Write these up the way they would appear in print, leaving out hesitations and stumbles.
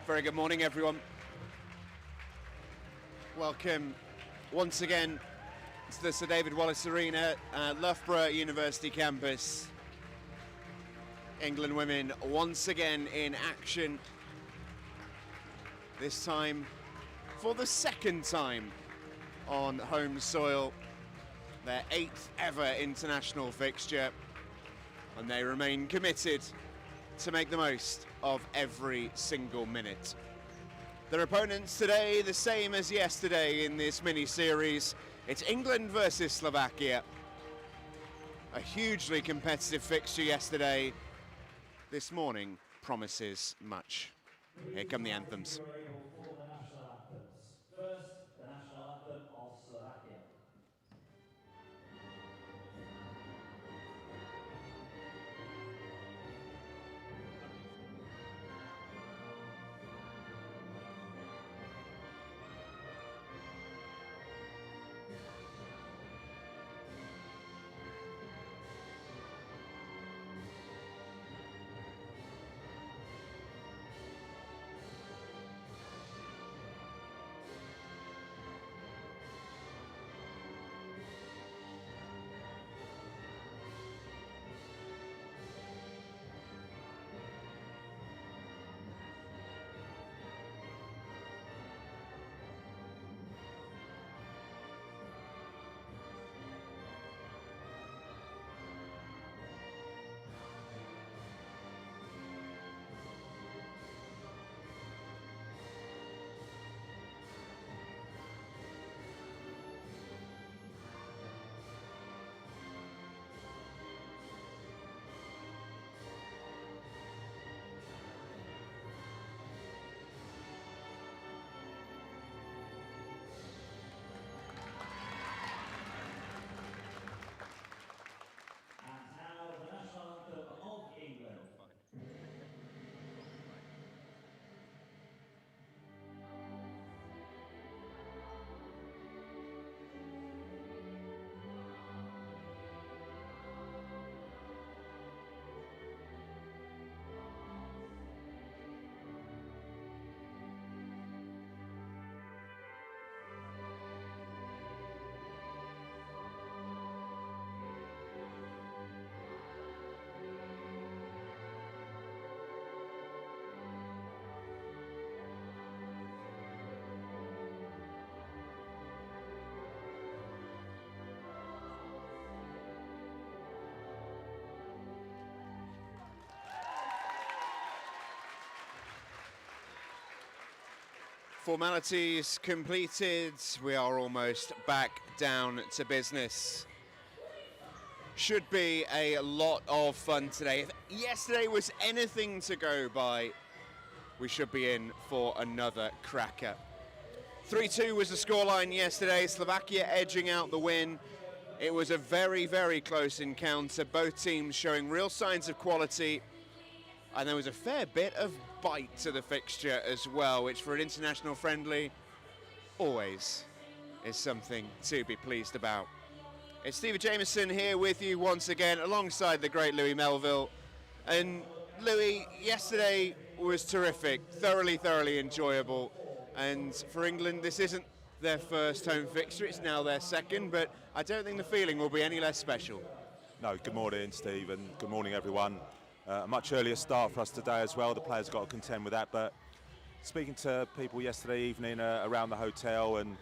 Very good morning, everyone. Welcome once again to the Sir David Wallace Arena at Loughborough University campus. England women once again in action, this time for the second time on home soil, their 8th ever international fixture, and they remain committed to make the most of every single minute. Their opponents today, the same as yesterday in this mini-series. It's England versus Slovakia. A hugely competitive fixture yesterday. This morning promises much. Here come the anthems. First, the national anthem of Slovakia. Formalities completed, we are almost back down to business. Should be a lot of fun today. If yesterday was anything to go by, we should be in for another cracker. 3-2 was the scoreline yesterday, Slovakia edging out the win. It was a very, very close encounter, both teams showing real signs of quality, and there was a fair bit of bite to the fixture as well, which for an international friendly always is something to be pleased about. It's Steve Jameson here with you once again alongside the great Louis Melville. And Louis, yesterday was terrific, thoroughly enjoyable, and for England this isn't their first home fixture, it's now their second, but I don't think the feeling will be any less special. No, good morning Steve, and good morning everyone. A much earlier start for us today as well. The players got to contend with that. But speaking to people yesterday evening around the hotel and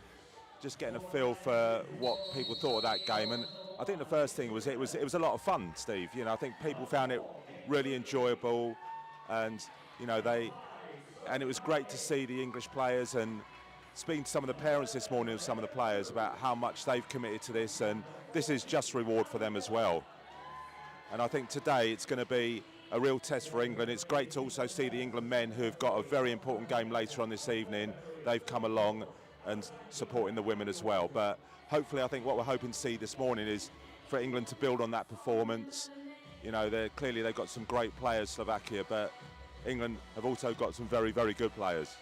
just getting a feel for what people thought of that game, and I think the first thing was it was a lot of fun, Steve. You know, I think people found it really enjoyable, and you know it was great to see the English players, and speaking to some of the parents this morning of some of the players about how much they've committed to this, and this is just reward for them as well. And I think today it's going to be a real test for England. It's great to also see the England men who've got a very important game later on this evening. They've come along and supporting the women as well. But hopefully I think what we're hoping to see this morning is for England to build on that performance. You know, they've got some great players, Slovakia, but England have also got some very, very good players.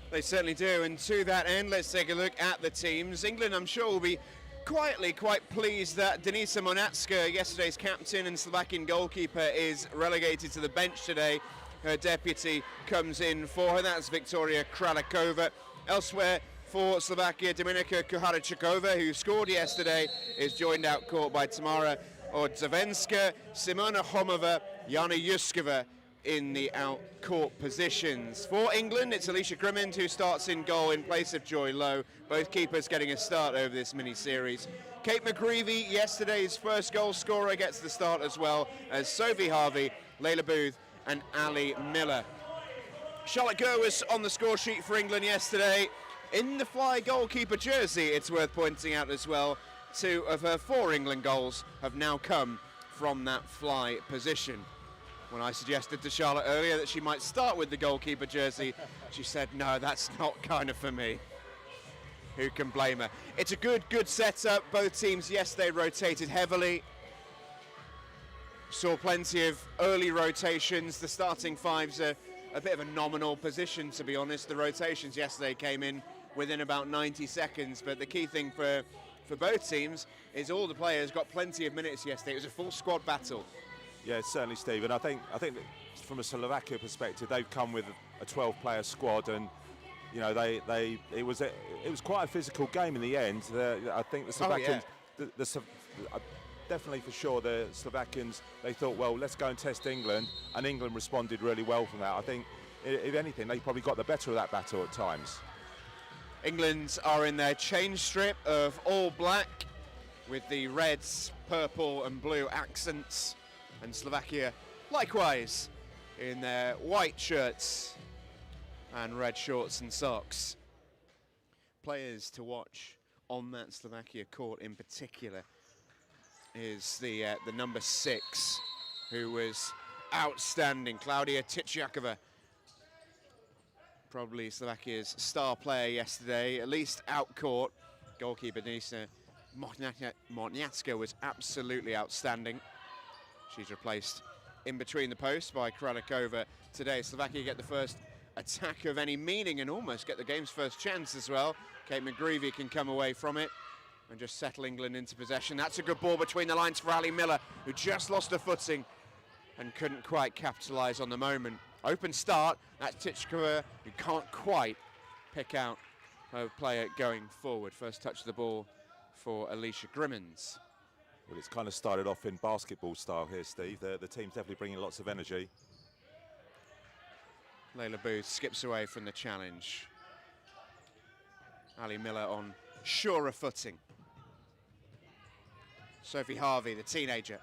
They certainly do, and to that end, let's take a look at the teams. England, I'm sure, will be quietly quite pleased that Denisa Monatska, yesterday's captain and Slovakian goalkeeper, is relegated to the bench today. Her deputy comes in for her. That's Victoria Kralikova. Elsewhere for Slovakia, Dominika Kuharičíková, who scored yesterday, is joined out court by Tamara Odzavenska, Simona Homova, Jana Juskova in the out court positions. For England, it's Alicia Grimmond who starts in goal in place of Joy Lowe. Both keepers getting a start over this mini-series. Kate McGreevy, yesterday's first goal scorer, gets the start as well as Sophie Harvey, Layla Booth and Ali Miller. Charlotte Gurr was on the score sheet for England yesterday in the fly goalkeeper jersey, it's worth pointing out as well. 2 of her 4 England goals have now come from that fly position. When I suggested to Charlotte earlier that she might start with the goalkeeper jersey, she said, no, that's not kind of for me. Who can blame her? It's a good setup. Both teams yesterday rotated heavily. Saw plenty of early rotations. The starting fives are a bit of a nominal position, to be honest. The rotations yesterday came in within about 90 seconds, but the key thing for both teams is all the players got plenty of minutes yesterday. It was a full squad battle. Yeah, certainly, Steve. And I think that from a Slovakia perspective, they've come with a 12-player squad, and you know it was quite a physical game in the end. I think the Slovakians, definitely for sure, the Slovakians, they thought, well, let's go and test England, and England responded really well from that. I think, if anything, they probably got the better of that battle at times. England are in their change strip of all black with the reds, purple and blue accents, and Slovakia likewise in their white shirts and red shorts and socks. Players to watch on that Slovakia court in particular is the number 6, who was outstanding, Klaudia Tyčiaková. Probably Slovakia's star player yesterday, at least out court. Goalkeeper Denisa Morniacka was absolutely outstanding. She's replaced in between the posts by Kralikova today. Slovakia get the first attack of any meaning and almost get the game's first chance as well. Kate McGreevy can come away from it and just settle England into possession. That's a good ball between the lines for Ali Miller, who just lost her footing and couldn't quite capitalise on the moment. Open start, that's Tyčiaková, who can't quite pick out her player going forward. First touch of the ball for Alicia Grimmond. Well, it's kind of started off in basketball style here, Steve. The team's definitely bringing lots of energy. Layla Booth skips away from the challenge. Ali Miller on surer footing. Sophie Harvey, the teenager.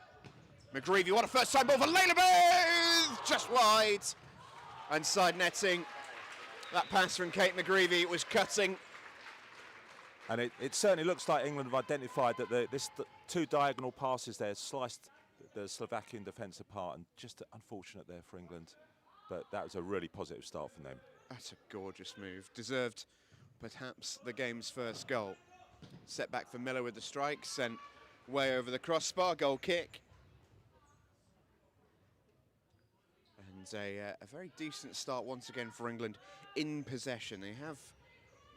McGreevy, what a first time ball for Layla Booth! Just wide. And side netting. That pass from Kate McGreevy was cutting. And it certainly looks like England have identified that the 2 diagonal passes there sliced the Slovakian defence apart, and just unfortunate there for England. But that was a really positive start from them. That's a gorgeous move. Deserved perhaps the game's first goal. Set back for Miller with the strike, sent way over the crossbar, goal kick. And a very decent start once again for England in possession. They have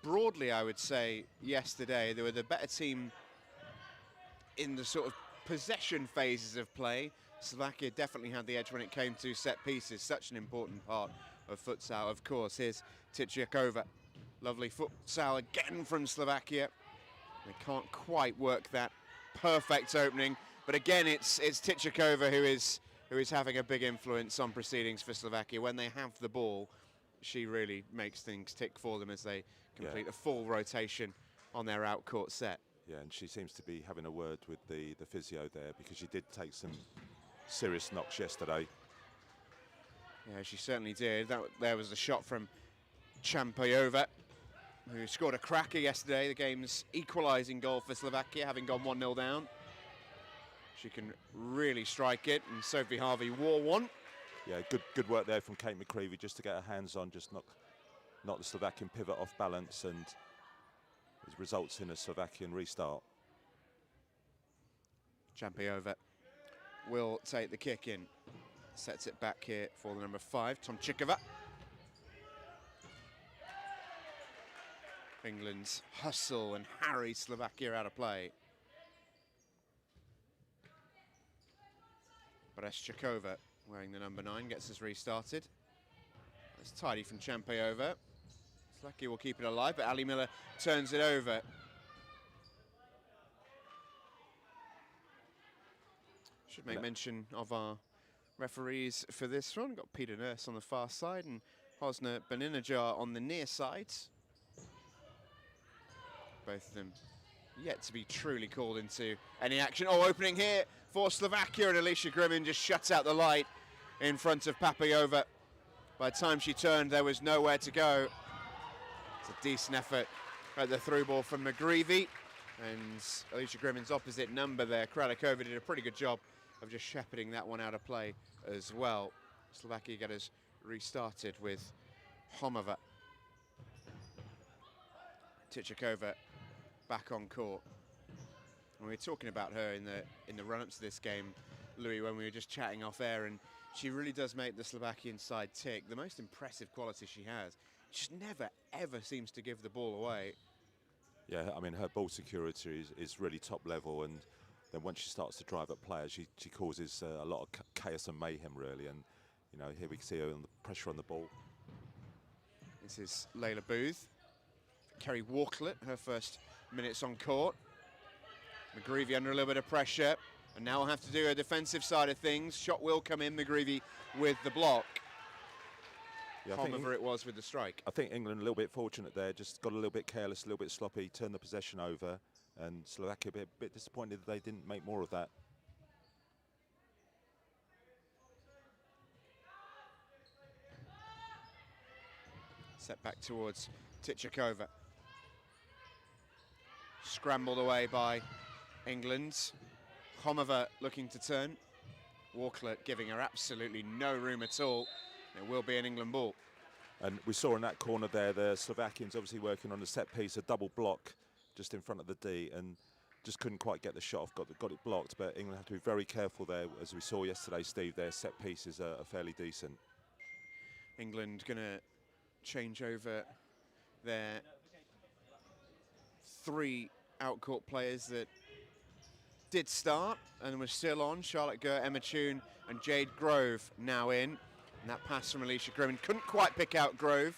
broadly, I would say, yesterday, they were the better team in the sort of possession phases of play. Slovakia definitely had the edge when it came to set pieces, such an important part of futsal. Of course, here's Tyčiaková. Lovely futsal again from Slovakia. They can't quite work that perfect opening, but again, it's Tyčiaková who is having a big influence on proceedings for Slovakia. When they have the ball, she really makes things tick for them as they complete a full rotation on their out-court set. Yeah, and she seems to be having a word with the physio there, because she did take some serious knocks yesterday. Yeah, she certainly did. There was a shot from Champayova, who scored a cracker yesterday, the game's equalising goal for Slovakia, having gone 1-0 down. She can really strike it, and Sophie Harvey wore one. Yeah, good work there from Kate McGreevy, just to get her hands on, just knock the Slovakian pivot off balance, and it results in a Slovakian restart. Champayova will take the kick in. Sets it back here for the number 5, Tomčíková. England's hustle and harry Slovakia out of play. Brezčáková, wearing the number 9, gets us restarted. It's tidy from Champayova. Slovakia will keep it alive, but Ali Miller turns it over. Should make mention of our referees for this one. Got Peter Nurse on the far side and Hosna Beninajar on the near side. Both of them yet to be truly called into any action. Oh, opening here for Slovakia, and Alicia Grimin just shuts out the light in front of Papayova. By the time she turned, there was nowhere to go. It's a decent effort at the through ball from McGreevy, and Alicia Grimin's opposite number there, Kralikova, did a pretty good job of just shepherding that one out of play as well. Slovakia get us restarted with Homova. Tichakova back on court. And we were talking about her in the run-up to this game, Louis, when we were just chatting off air, and she really does make the Slovakian side tick. The most impressive quality she has, she just never, ever seems to give the ball away. Yeah, I mean, her ball security is really top level, and then once she starts to drive up players, she causes a lot of chaos and mayhem, really. And, you know, here we see her on the pressure on the ball. This is Layla Booth. Kerry Walklet, her first minutes on court. McGreevy under a little bit of pressure, and now we'll have to do a defensive side of things. Shot will come in, McGreevy with the block. Yeah, However it was with the strike. I think England a little bit fortunate there, just got a little bit careless, a little bit sloppy, turned the possession over, and Slovakia a bit disappointed that they didn't make more of that. Set back towards Tichakova. Scrambled away by England. Homova looking to turn. Walklet giving her absolutely no room at all. It will be an England ball. And we saw in that corner there, the Slovakians obviously working on a set piece, a double block just in front of the D, and just couldn't quite get the shot off, got it blocked. But England have to be very careful there. As we saw yesterday, Steve, their set pieces are fairly decent. England going to change over their 3 out-court players that did start and were still on. Charlotte Gurr, Emma Toon and Jade Grove now in. And that pass from Alicia Grimin couldn't quite pick out Grove.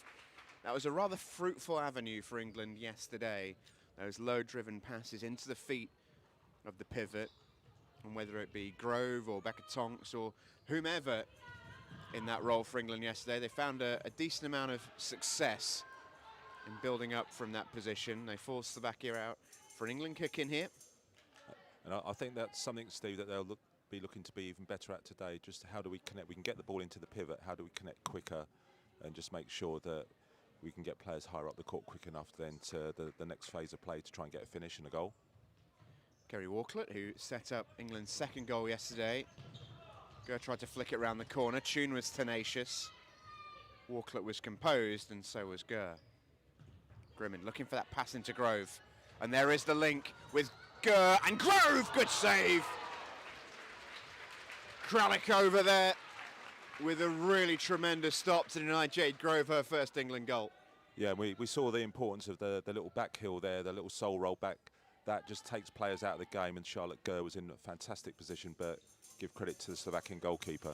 That was a rather fruitful avenue for England yesterday. Those low-driven passes into the feet of the pivot. And whether it be Grove or Becca Tonks or whomever in that role for England yesterday, they found a decent amount of success in building up from that position. They forced Slovakia out for an England kick in here. And I think that's something, Steve, that they'll be looking to be even better at today. Just how do we connect? We can get the ball into the pivot. How do we connect quicker and just make sure that we can get players higher up the court quick enough then to the next phase of play to try and get a finish and a goal. Kerry Walklet, who set up England's second goal yesterday. Gurr tried to flick it around the corner. Toon was tenacious. Walklet was composed, and so was Gurr. Grimin looking for that pass into Grove. And there is the link with Gurr and Grove. Good save. Kralik over there with a really tremendous stop to deny Jade Grove her first England goal. Yeah, we saw the importance of the little back heel there, the little soul roll back. That just takes players out of the game, and Charlotte Gurr was in a fantastic position, but give credit to the Slovakian goalkeeper.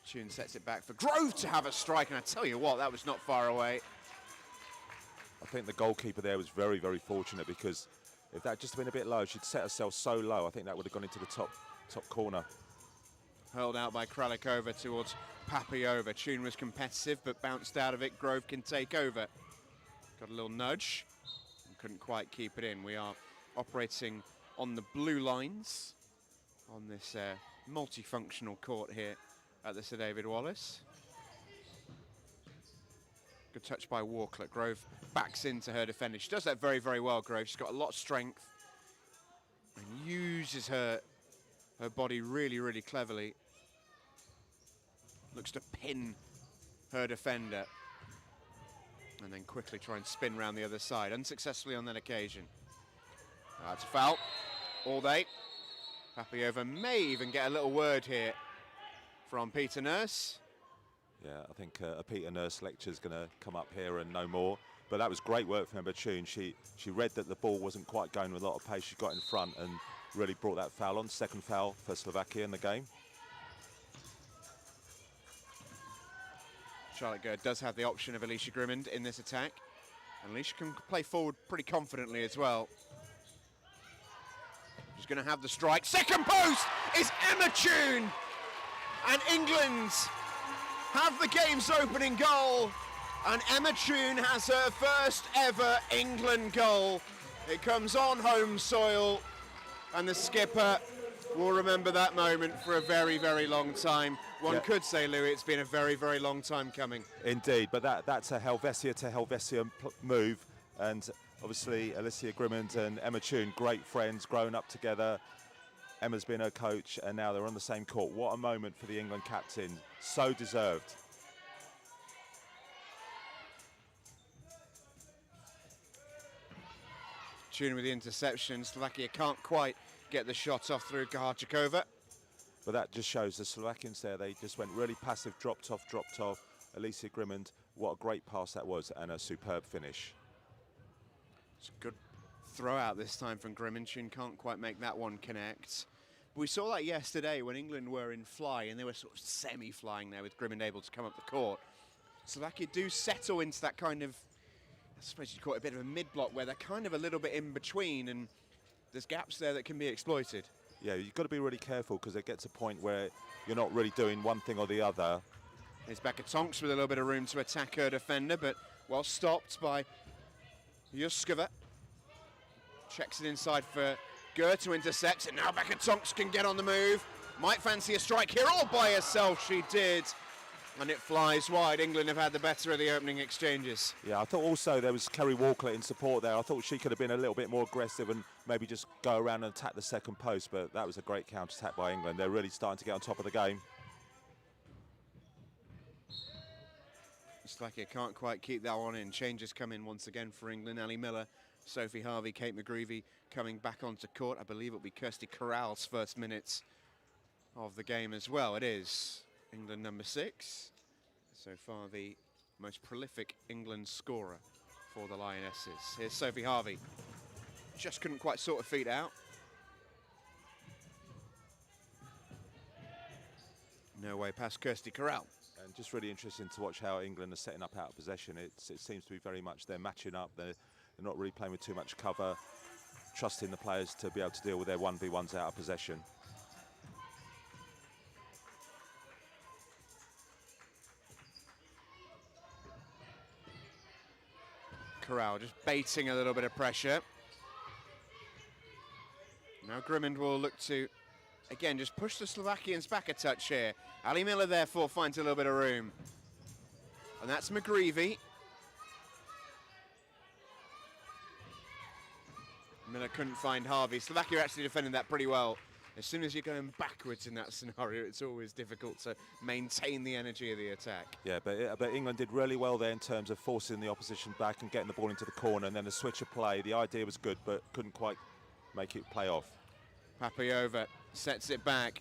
Toon sets it back for Grove to have a strike, and I tell you what, that was not far away. I think the goalkeeper there was very, very fortunate, because if that just had been a bit low, she'd set herself so low, I think that would have gone into the top corner. Hurled out by Kralikova towards Papayova. Toon was competitive, but bounced out of it. Grove can take over. Got a little nudge, and couldn't quite keep it in. We are operating on the blue lines on this multifunctional court here at the Sir David Wallace. Good touch by Walklet. Grove backs into her defender. She does that very, very well, Grove. She's got a lot of strength and uses her body really, really cleverly. Looks to pin her defender and then quickly try and spin around the other side. Unsuccessfully on that occasion. That's a foul all day. Papayova may even get a little word here from Peter Nurse. Yeah, I think a Peter Nurse lecture is going to come up here and no more. But that was great work from Emma Toon. She read that the ball wasn't quite going with a lot of pace. She got in front and really brought that foul on. Second foul for Slovakia in the game. Charlotte Gerd does have the option of Alicia Grimmond in this attack. And Alicia can play forward pretty confidently as well. She's going to have the strike. Second post is Emma Toon. And England have the game's opening goal. And Emma Toon has her first ever England goal. It comes on home soil. And the skipper will remember that moment for a very, very long time. One could say, Louis, it's been a very, very long time coming. Indeed, but that's a Helvetia to Helvetia move. And obviously, Alicia Grimmond and Emma Toon, great friends, grown up together. Emma's been her coach, and now they're on the same court. What a moment for the England captain. So deserved. Toon with the interception. Slovakia can't quite get the shot off through Kaharchikova. But that just shows the Slovakians there, they just went really passive, dropped off. Alicia Grimmond, what a great pass that was, and a superb finish. It's a good throw out this time from Grimmond. Toon can't quite make that one connect. But we saw that yesterday when England were in fly, and they were sort of semi-flying there with Grimmond able to come up the court. Slovakia do settle into that kind of, I suppose you'd call it a bit of a mid-block, where they're kind of a little bit in between, and there's gaps there that can be exploited. Yeah, you've got to be really careful because it gets a point where you're not really doing one thing or the other. Here's Becca Tonks with a little bit of room to attack her defender, but well stopped by Juskova. Checks it inside for Gerd to intercept, and now Becca Tonks can get on the move. Might fancy a strike here all by herself, she did. And it flies wide. England have had the better of the opening exchanges. Yeah, I thought also there was Kerry Walker in support there. I thought she could have been a little bit more aggressive and maybe just go around and attack the second post, but that was a great counter-attack by England. They're really starting to get on top of the game. Slovakia can't quite keep that one in. Changes come in once again for England. Ali Miller, Sophie Harvey, Kate McGreevy coming back onto court. I believe it'll be Kirsty Corral's first minutes of the game as well. It is England number 6. So far the most prolific England scorer for the Lionesses. Here's Sophie Harvey. Just couldn't quite sort her feet out. No way past Kirsty Corral. And just really interesting to watch how England are setting up out of possession. It seems to be very much they're matching up. They're not really playing with too much cover, trusting the players to be able to deal with their 1v1s out of possession. Corral just baiting a little bit of pressure. Now Grimmond will look to, again, just push the Slovakians back a touch here. Ali Miller, therefore, finds a little bit of room. And that's McGreevy. Miller couldn't find Harvey. Slovakia actually defending that pretty well. As soon as you're going backwards in that scenario, it's always difficult to maintain the energy of the attack. Yeah, but England did really well there in terms of forcing the opposition back and getting the ball into the corner, and then a switch of play. The idea was good, but couldn't quite make it play off. Papayova sets it back.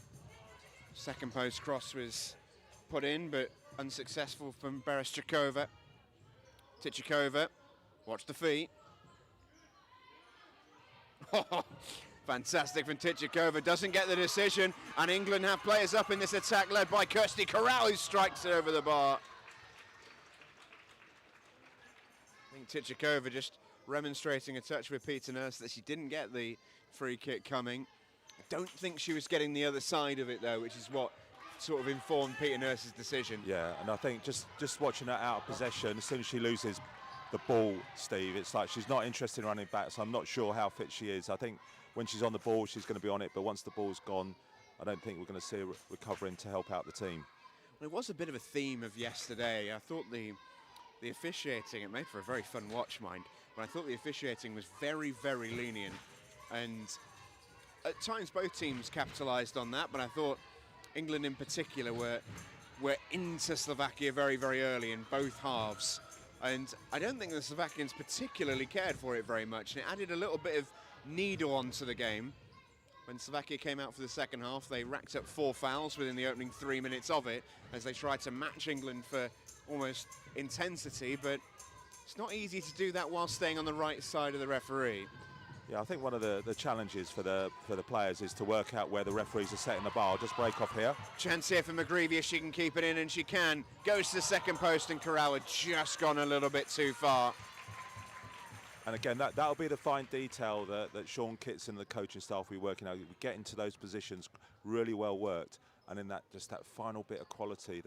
Second post cross was put in, but unsuccessful from Bereshchukova. Tichikova, watch the feet. Fantastic from Tichikova, doesn't get the decision, and England have players up in this attack led by Kirsty Corral, who strikes it over the bar. I think Tichikova just remonstrating a touch with Peter Nurse that she didn't get the free kick coming. I don't think she was getting the other side of it though, which is what sort of informed Peter Nurse's decision. Yeah, and I think just watching her out of possession, as soon as she loses the ball, Steve, it's like she's not interested in running back, so I'm not sure how fit she is. I think when she's on the ball, she's going to be on it, but once the ball's gone, I don't think we're going to see her recovering to help out the team. Well, it was a bit of a theme of yesterday. I thought the officiating, it made for a very fun watch, mind, but I thought the officiating was very, very lenient. And at times both teams capitalised on that, but I thought England in particular were into Slovakia very, very early in both halves. And I don't think the Slovakians particularly cared for it very much. And it added a little bit of needle onto the game. When Slovakia came out for the second half, they racked up 4 fouls within the opening 3 minutes of it as they tried to match England for almost intensity, but it's not easy to do that while staying on the right side of the referee. Yeah, I think one of the challenges for the players is to work out where the referees are setting the bar. I'll just break off here. Chance here for McGreevy if she can keep it in, and she can. Goes to the second post, and Karawa just gone a little bit too far. And again, that'll be the fine detail that Sean Kitts and the coaching staff will be working out. We get into those positions really well worked, and then that final bit of quality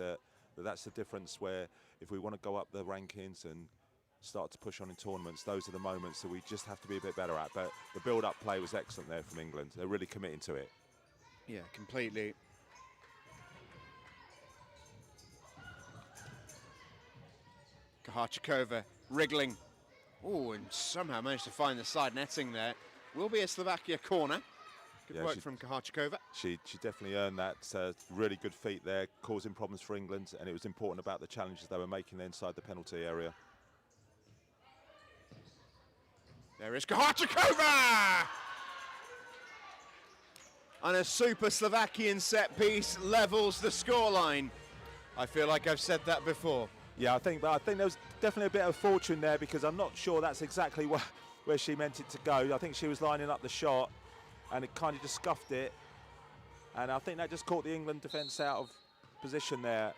that's the difference. Where if we want to go up the rankings and start to push on in tournaments, those are the moments that we just have to be a bit better at. But the build-up play was excellent there from England. They're really committing to it. Yeah, completely. Kahachikova wriggling. Oh, and somehow managed to find the side netting there. Will be a Slovakia corner. Good work from Kahachikova. She definitely earned that. Really good feat there, causing problems for England, and it was important about the challenges they were making inside the penalty area. There is Kahachikova! And a super Slovakian set piece levels the scoreline. I feel like I've said that before. Yeah, I think there was definitely a bit of fortune there, because I'm not sure that's exactly where she meant it to go. I think she was lining up the shot and it kind of just scuffed it. And I think that just caught the England defence out of position there.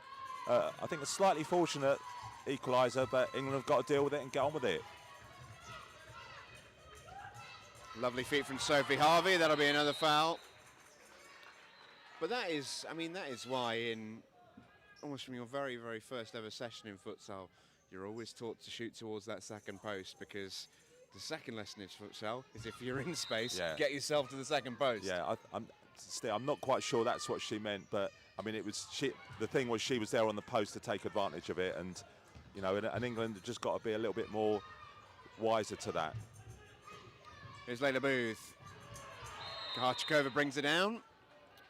I think a slightly fortunate equaliser, but England have got to deal with it and get on with it. Lovely feet from Sophie Harvey. That'll be another foul. But that is why in almost from your very, very first ever session in futsal, you're always taught to shoot towards that second post, because the second lesson in futsal is if you're in space, get yourself to the second post. Yeah, I'm not quite sure that's what she meant, but I mean, the thing was she was there on the post to take advantage of it, and and England have just got to be a little bit more wiser to that. Here's Layla Booth. Kahachikova brings it down,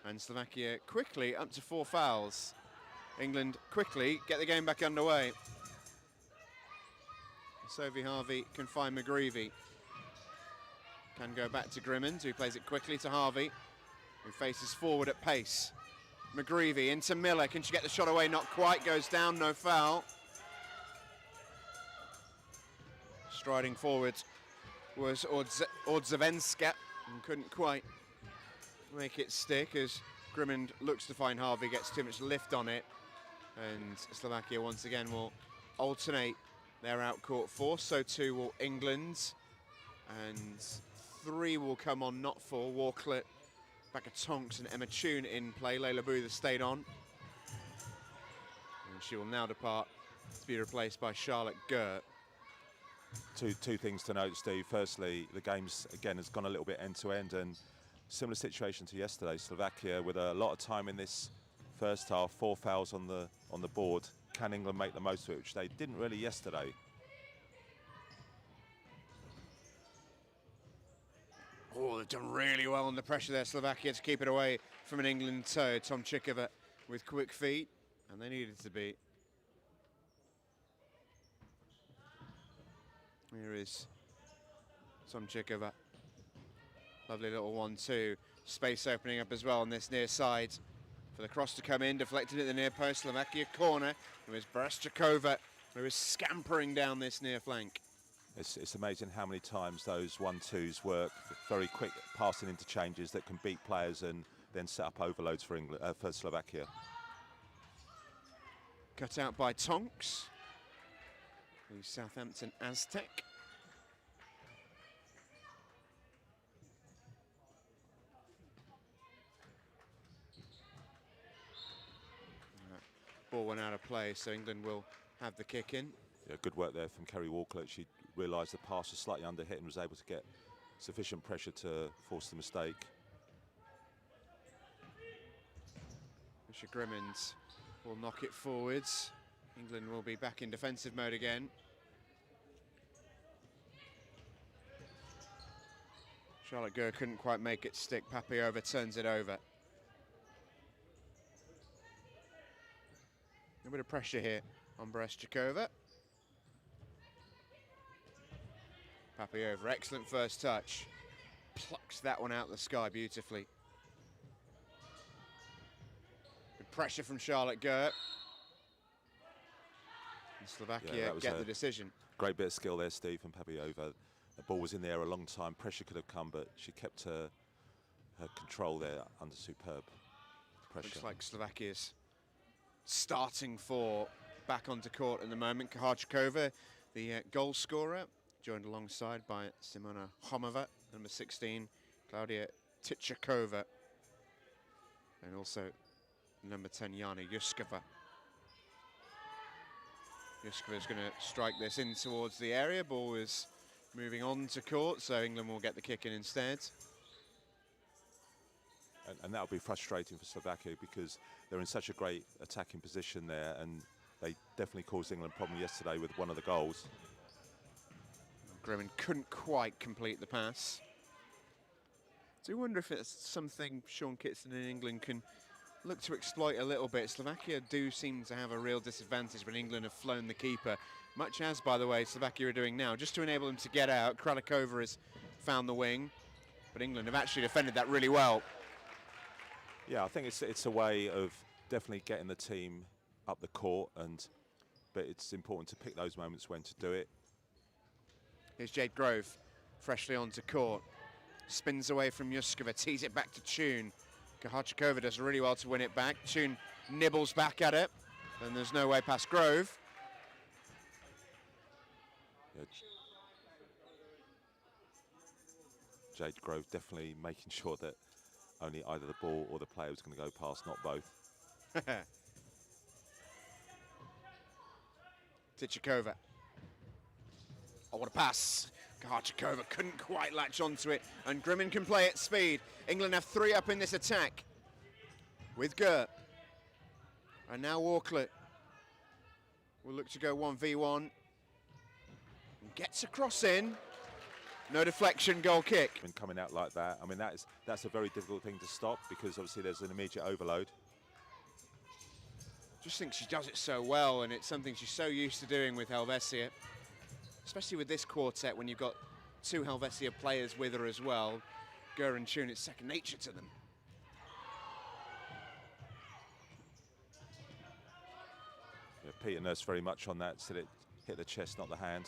and Slovakia quickly up to 4 fouls. England quickly get the game back underway. Sophie Harvey can find McGreevy. Can go back to Grimmond, who plays it quickly to Harvey, who faces forward at pace. McGreevy into Miller. Can she get the shot away? Not quite. Goes down, no foul. Striding forward was Ordzavenska, and couldn't quite make it stick as Grimmond looks to find Harvey, gets too much lift on it, and Slovakia once again will alternate their outcourt force. So too will England, and 3 will come on, not 4. Warcliffe, Becca Tonks and Emma Toon in play. Layla Booth has stayed on, and she will now depart to be replaced by Charlotte Gert. Two things to note, Steve. Firstly, the game's again has gone a little bit end to end, and similar situation to yesterday. Slovakia with a lot of time in this first half, 4 fouls on the board. Can England make the most of it, which they didn't really yesterday? Oh, they've done really well under pressure there, Slovakia, to keep it away from an England toe. Tomčíková with quick feet, and they needed to be. Here is Tomčíková. Lovely little 1-2. Space opening up as well on this near side. For the cross to come in, deflected at the near post. Slovakia corner. It was Barashchakova who is scampering down this near flank. It's amazing how many times those 1-2s work. Very quick passing interchanges that can beat players and then set up overloads for England, for Slovakia. Cut out by Tonks, the Southampton Aztec. Ball went out of play, so England will have the kick in. Yeah, good work there from Kerry Walker. She realised the pass was slightly under hit and was able to get sufficient pressure to force the mistake. Misha Grimmond will knock it forwards. England will be back in defensive mode again. Charlotte Gurr couldn't quite make it stick. Papiova turns it over. A bit of pressure here on Barashchakova. Papiova, excellent first touch. Plucks that one out the sky beautifully. Good pressure from Charlotte Gurr. And Slovakia get the decision. Great bit of skill there, Steve, from Papiova. The ball was in there a long time. Pressure could have come, but she kept her control there under superb pressure. Looks like Slovakia's starting four back onto court at the moment. Kaharchikova, the goal scorer, joined alongside by Simona Homova, number 16, Klaudia Tichakova, and also number 10, Jana Juskova. Juskova's going to strike this in towards the area. Ball is moving on to court, so England will get the kick in instead. And that'll be frustrating for Slovakia because they're in such a great attacking position there, and they definitely caused England a problem yesterday with one of the goals. Grimmin couldn't quite complete the pass. I do wonder if it's something Sean Kitson in England can look to exploit a little bit. Slovakia do seem to have a real disadvantage when England have flown the keeper, much as, by the way, Slovakia are doing now. Just to enable them to get out, Kralikova has found the wing, but England have actually defended that really well. Yeah, I think it's a way of definitely getting the team up the court, but it's important to pick those moments when to do it. Here's Jade Grove, freshly onto court. Spins away from Juskova, tees it back to Tune. Kaharchikova does really well to win it back. Tune nibbles back at it, and there's no way past Grove. Yeah, Jade Grove definitely making sure that only either the ball or the player was going to go past, not both. Tichakova. Oh, what a pass. Kaharchikova couldn't quite latch onto it, and Grimmin can play at speed. England have 3 up in this attack with Gert. And now Walklett will look to go 1v1. Gets a cross in. No deflection, goal kick. And coming out like that, I mean, that's a very difficult thing to stop because obviously there's an immediate overload. Just think she does it so well, and it's something she's so used to doing with Helvetia. Especially with this quartet, when you've got 2 Helvetia players with her as well. Gert and Tune, it's second nature to them. Yeah, Peter Nurse very much on that, said it hit the chest, not the hand.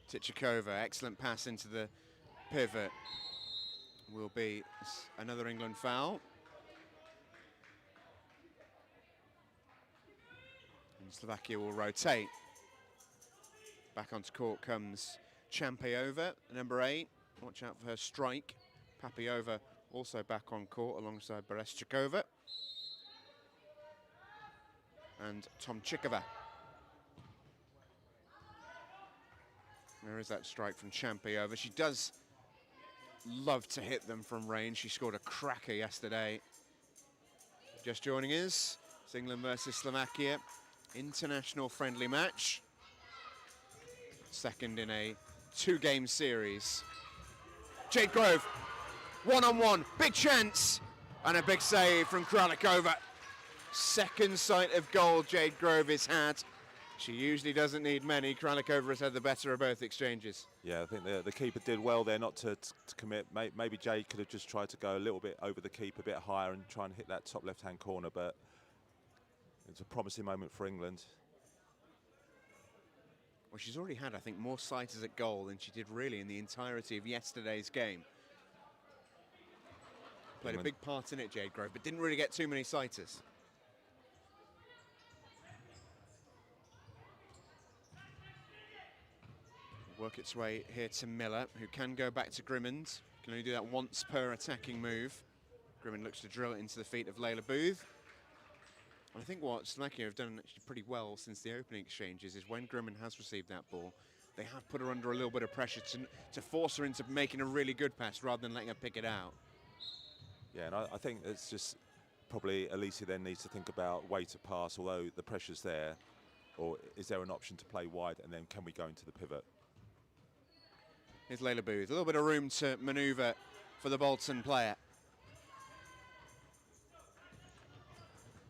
Tichakova, excellent pass into the pivot. Will be another England foul. And Slovakia will rotate. Back onto court comes Champiova, number 8. Watch out for her strike. Papiova also back on court alongside Bereshchikova. And Tomčíková. There is that strike from Champiova. She does love to hit them from range. She scored a cracker yesterday. Just joining us, it's England versus Slovakia. International friendly match. Second in a 2-game series. Jade Grove, one-on-one, big chance, and a big save from Kralikova. Second sight of goal Jade Grove has had. She usually doesn't need many. Kralikova has had the better of both exchanges. Yeah, I think the keeper did well there not to commit. Maybe Jade could have just tried to go a little bit over the keeper, a bit higher, and try and hit that top left-hand corner, but it's a promising moment for England. Well, she's already had, I think, more sighters at goal than she did really in the entirety of yesterday's game. Played a big part in it, Jade Grove, but didn't really get too many sighters. Work its way here to Miller, who can go back to Grimmond. Can only do that once per attacking move. Grimmond looks to drill it into the feet of Layla Booth. I think what Slovakia have done actually pretty well since the opening exchanges is when Grimmond has received that ball, they have put her under a little bit of pressure to force her into making a really good pass rather than letting her pick it out. Yeah, and I think it's just probably Alicia then needs to think about way to pass, although the pressure's there, or is there an option to play wide and then can we go into the pivot? Here's Layla Booth, a little bit of room to manoeuvre for the Bolton player.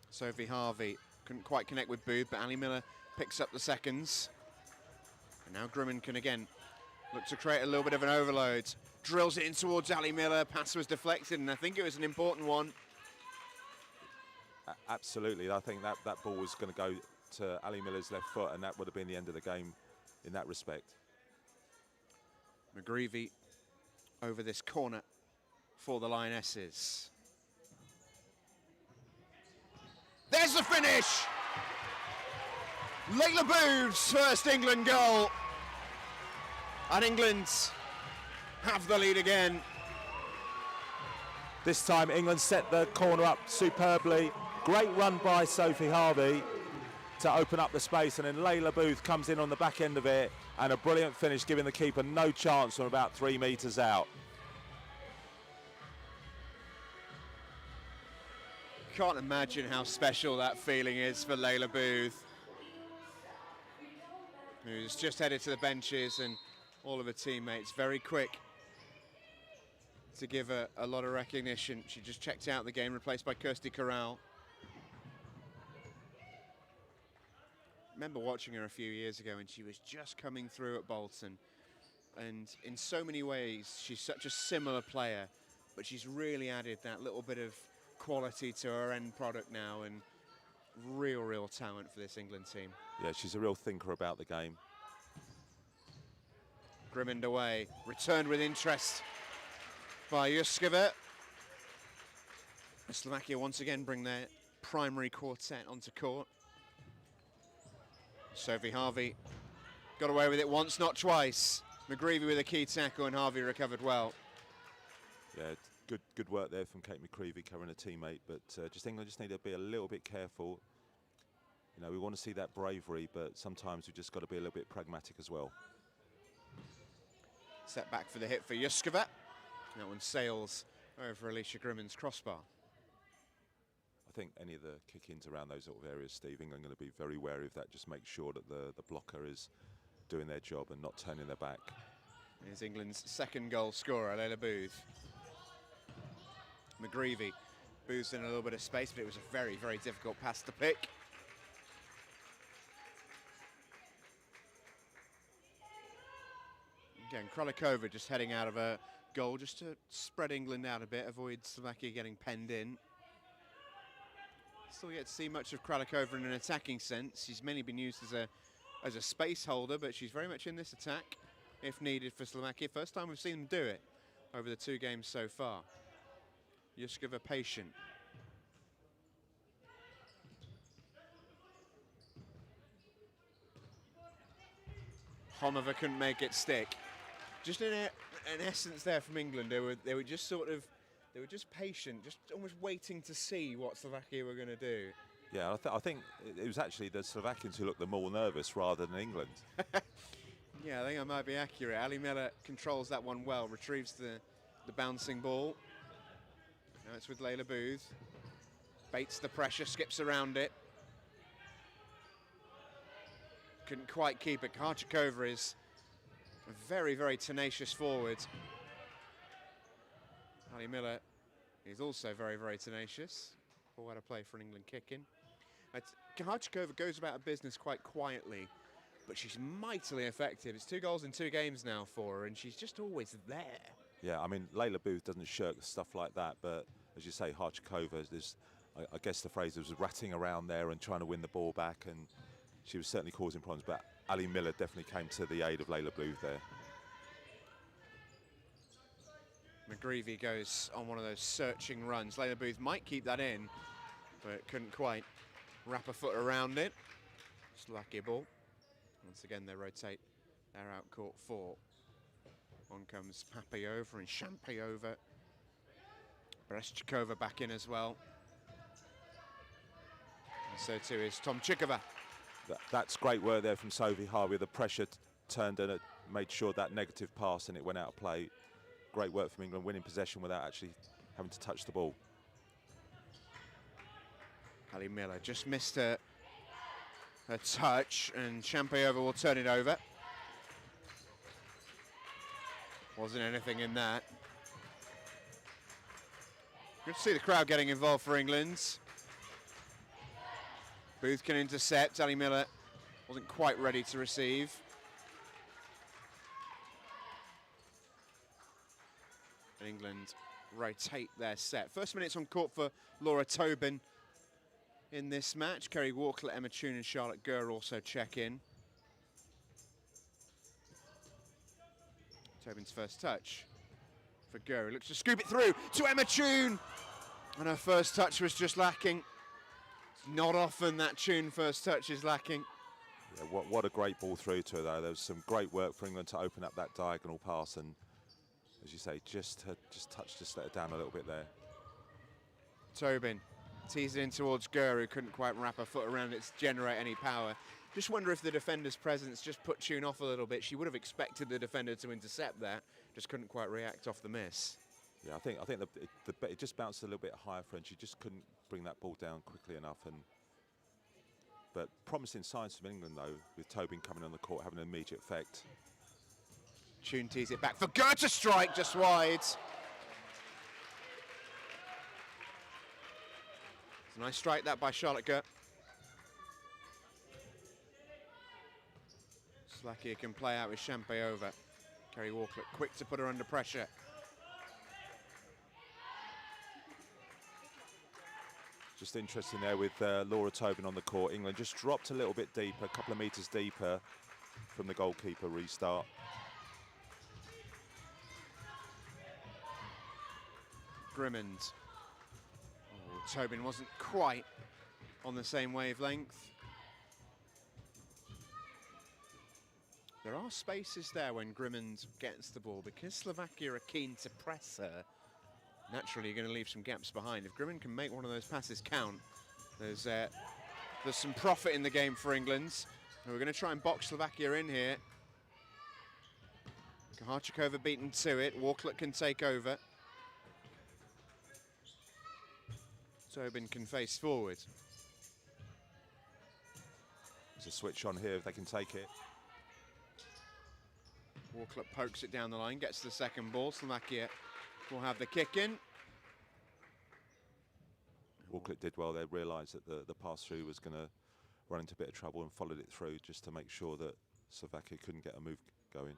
Sophie Harvey couldn't quite connect with Booth, but Ali Miller picks up the seconds. And now Grimmond can again look to create a little bit of an overload. Drills it in towards Ali Miller, pass was deflected, and I think it was an important one. Absolutely, I think that ball was going to go to Ali Miller's left foot, and that would have been the end of the game in that respect. McGreevy over this corner for the Lionesses. There's the finish! Layla Booth's first England goal. And England have the lead again. This time England set the corner up superbly. Great run by Sophie Harvey to open up the space, and then Layla Booth comes in on the back end of it, and a brilliant finish, giving the keeper no chance from about 3 metres out. Can't imagine how special that feeling is for Layla Booth, who's just headed to the benches, and all of her teammates very quick to give her a lot of recognition. She just checked out the game, replaced by Kirsty Corral. Remember watching her a few years ago when she was just coming through at Bolton, and in so many ways she's such a similar player, but she's really added that little bit of quality to her end product now, and real talent for this England team. Yeah, she's a real thinker about the game. Grimmoned away, returned with interest by Juskova. Slovakia once again bring their primary quartet onto court. Sophie Harvey got away with it once, not twice. McGreevy with a key tackle, and Harvey recovered well. Yeah, good work there from Kate McGreevy covering a teammate, but just England just need to be a little bit careful. You know, we want to see that bravery, but sometimes we just got to be a little bit pragmatic as well. Set back for the hit for Juskova. That one sails over Alicia Grimmon's crossbar. I think any of the kick-ins around those sort of areas, Steve, England are going to be very wary of that. Just make sure that the blocker is doing their job and not turning their back. Here's England's second goal scorer, Layla Booth. McGreevy. Booth's in a little bit of space, but it was a very difficult pass to pick. Again, Kralikova just heading out of a goal just to spread England out a bit, avoid Slovakia getting penned in. Still yet to see much of Kralikova in an attacking sense. She's mainly been used as a space holder, but she's very much in this attack if needed for Slovakia. First time we've seen them do it over the 2 games so far. Juskova patient. Homova couldn't make it stick. Just an essence there from England. They were just they were just patient, just almost waiting to see what Slovakia were going to do. Yeah, I think it was actually the Slovakians who looked the more nervous rather than England. Yeah, I think I might be accurate. Ali Miller controls that one well, retrieves the bouncing ball. Now it's with Layla Booth. Baits the pressure, skips around it. Couldn't quite keep it. Karchikova is a very tenacious forward. Ali Miller is also very tenacious. What a play for an England kick-in. Karchikova goes about her business quite quietly, but she's mightily effective. It's 2 goals in 2 games now for her, and she's just always there. Yeah, I mean, Layla Booth doesn't shirk stuff like that, but as you say, Karchikova, I guess the phrase was ratting around there and trying to win the ball back, and she was certainly causing problems, but Ali Miller definitely came to the aid of Layla Booth there. McGreevy goes on one of those searching runs. Layla Booth might keep that in, but couldn't quite wrap a foot around it. Slovakia ball. Once again, they rotate their out court 4. On comes Papayova and Shampayova. Bereshchikova back in as well. And so too is Tomčíková. That's great work there from Sophie Harvey. The pressure turned and it made sure that negative pass and it went out of play. Great work from England, winning possession without actually having to touch the ball. Ali Miller just missed her touch, and Shampayova will turn it over. Wasn't anything in that. Good to see the crowd getting involved for England. Booth can intercept. Ali Miller wasn't quite ready to receive. And England rotate their set. First minutes on court for Laura Tobin in this match. Kerry Walker, Emma Toon and Charlotte Gurr also check in. Tobin's first touch for Gurr, looks to scoop it through to Emma Tune, and her first touch was just lacking. It's not often that Tune first touch is lacking. Yeah, what a great ball through to her though. There was some great work for England to open up that diagonal pass, and as you say, just let it down a little bit there. Tobin teased it in towards Gurr, who couldn't quite wrap her foot around it to generate any power. Just wonder if the defender's presence just put Tune off a little bit. She would have expected the defender to intercept that, just couldn't quite react off the miss. Yeah, I think it just bounced a little bit higher for her, and she just couldn't bring that ball down quickly enough. But promising signs from England though, with Tobin coming on the court, having an immediate effect. Tune tees it back for Gurr to strike just wide. It's a nice strike that by Charlotte Gurr. Slovakia can play out with Champayova. Kerry Walklett quick to put her under pressure. Just interesting there with Laura Tobin on the court. England just dropped a little bit deeper, a couple of metres deeper from the goalkeeper restart. Grimmond. Oh, Tobin wasn't quite on the same wavelength. There are spaces there when Grimmond gets the ball, because Slovakia are keen to press her. Naturally, you're going to leave some gaps behind. If Grimmond can make one of those passes count, there's some profit in the game for England. And we're going to try and box Slovakia in here. Kaharchikova beaten to it. Walklett can take over. Tobin can face forward. There's a switch on here if they can take it. Walklett pokes it down the line, gets the second ball. Slovakia will have the kick in. Walklett did well. They realised that the pass through was going to run into a bit of trouble and followed it through just to make sure that Slovakia couldn't get a move going.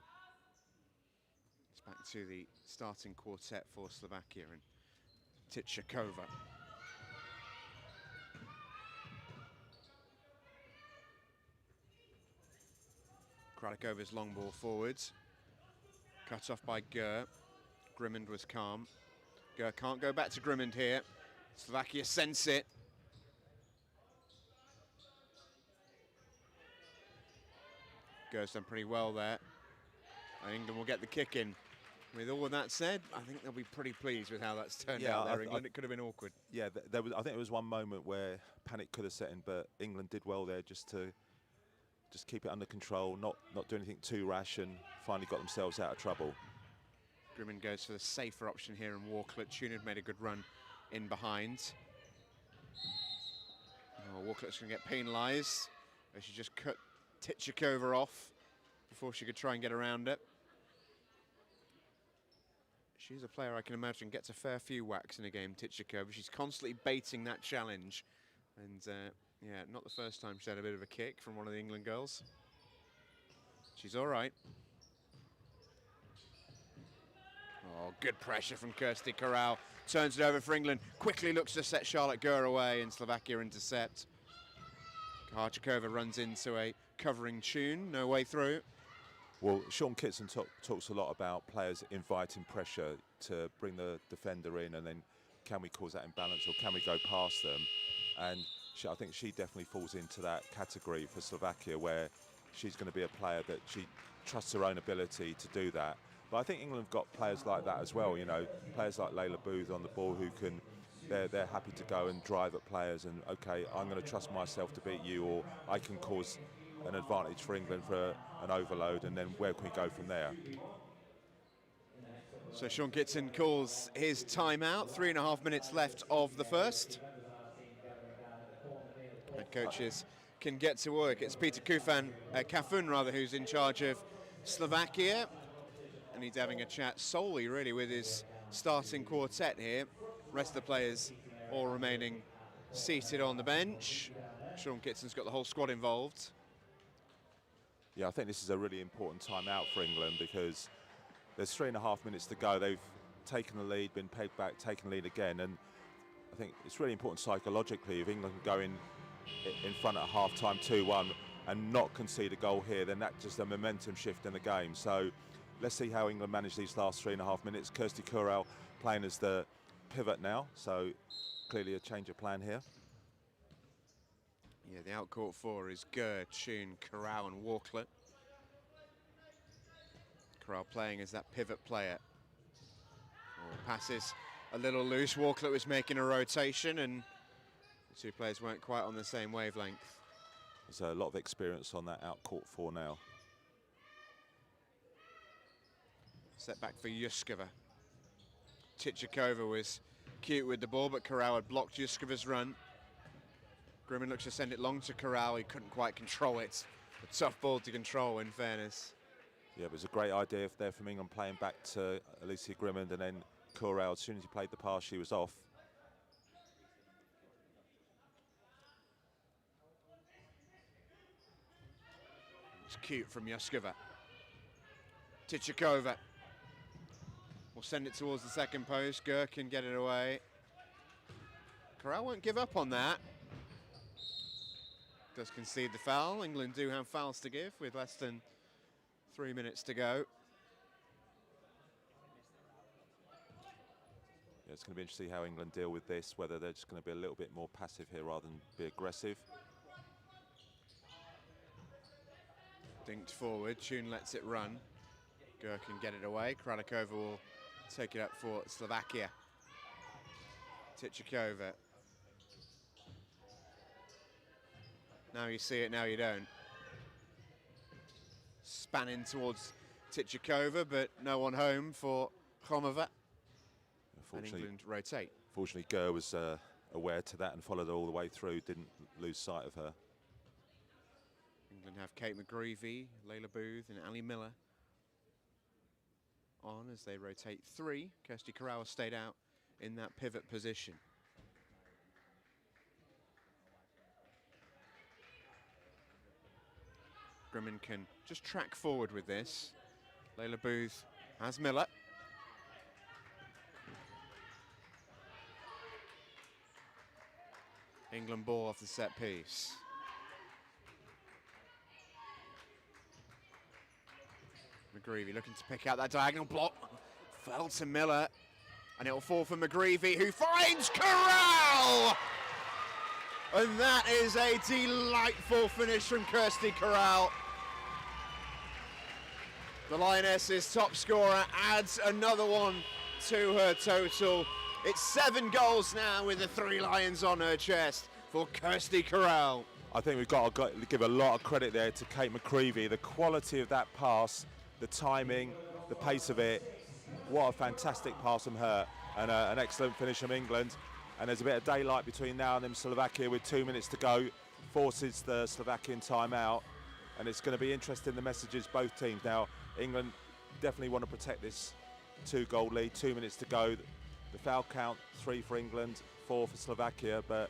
It's back to the starting quartet for Slovakia and Titchakova. Kralikova's long ball forwards. Cut off by Gurr. Grimmond was calm. Gurr can't go back to Grimmond here. Slovakia sense it. Gurr's done pretty well there. England will get the kick in. With all of that said, I think they'll be pretty pleased with how that's turned out there. England, it could have been awkward. Yeah, I think there was one moment where panic could have set in, but England did well there just to keep it under control, not do anything too rash, and finally got themselves out of trouble. Grimmond goes for the safer option here, and Walklett. Tune had made a good run in behind. Oh, Walklett's going to get penalised. She just cut Titchakova off before she could try and get around it. She's a player I can imagine gets a fair few whacks in a game, Titchakova. She's constantly baiting that challenge. And yeah, not the first time she's had a bit of a kick from one of the England girls. She's all right. Oh, good pressure from Kirsty Corral. Turns it over for England. Quickly looks to set Charlotte Gurr away, and Slovakia intercept. Kaharchikova runs into a covering Tune. No way through. Well, Sean Kitson talks a lot about players inviting pressure to bring the defender in, and then can we cause that imbalance, or can we go past them? And I think she definitely falls into that category for Slovakia, where she's going to be a player that she trusts her own ability to do that. But I think England have got players like that as well, you know, players like Layla Booth on the ball who can, they're happy to go and drive at players and, okay, I'm going to trust myself to beat you, or I can cause an advantage for England for an overload, and then where can we go from there? So Sean Kitson calls his timeout. 3.5 minutes left of the first. Head coaches can get to work. It's Peter Kafun, who's in charge of Slovakia. And he's having a chat solely, really, with his starting quartet here. Rest of the players all remaining seated on the bench. Sean Kitson's got the whole squad involved. Yeah, I think this is a really important time out for England, because there's 3.5 minutes to go. They've taken the lead, been pegged back, taken the lead again. And I think it's really important psychologically. If England can go in front at half-time 2-1 and not concede a goal here, then that's just a momentum shift in the game. So let's see how England manage these last 3.5 minutes. Kirsty Kurau playing as the pivot now, so clearly a change of plan here. Yeah, the outcourt four is Ger, Tune, Corral and Walklet. Corral playing as that pivot player. Passes a little loose. Walklet was making a rotation and the two players weren't quite on the same wavelength. There's a lot of experience on that outcourt four now. Set back for Yuskova. Tichikova was cute with the ball, but Corral had blocked Yuskova's run. Grimmin looks to send it long to Corral. He couldn't quite control it. A tough ball to control, in fairness. Yeah, it was a great idea there from England playing back to Alicia Grimmond, and then Corral, as soon as he played the pass, she was off. It's cute from Yuskova. Tichikova will send it towards the second post. Ger can get it away. Corral won't give up on that. Does concede the foul. England do have fouls to give with less than 3 minutes to go. Yeah, it's going to be interesting how England deal with this, whether they're just going to be a little bit more passive here rather than be aggressive. Dinked forward, Tune lets it run. Ger can get it away. Kralikova will take it up for Slovakia. Tichikova. Now you see it, now you don't. Spanning towards Tichikova, but no one home for Chromova. And England rotate. Fortunately, Ger was aware to that and followed her all the way through, didn't lose sight of her. England have Kate McGreevy, Layla Booth and Ali Miller on as they rotate three. Kirsty Corral stayed out in that pivot position. Grimmin can just track forward with this. Layla Booth has Miller. England ball off the set piece. McGreevy looking to pick out that diagonal block. Fell to Miller. And it'll fall for McGreevy, who finds Corral! And that is a delightful finish from Kirsty Corral. The Lionesses' top scorer adds another one to her total. It's 7 goals now with the 3 Lions on her chest for Kirsty Corral. I think we've got to give a lot of credit there to Kate McGreevy. The quality of that pass, the timing, the pace of it. What a fantastic pass from her, and an excellent finish from England. And there's a bit of daylight between now and then. Slovakia with 2 minutes to go forces the Slovakian timeout, and it's going to be interesting the messages both teams. Now England definitely want to protect this 2-goal lead. 2 minutes to go. The foul count 3 for England, 4 for Slovakia. But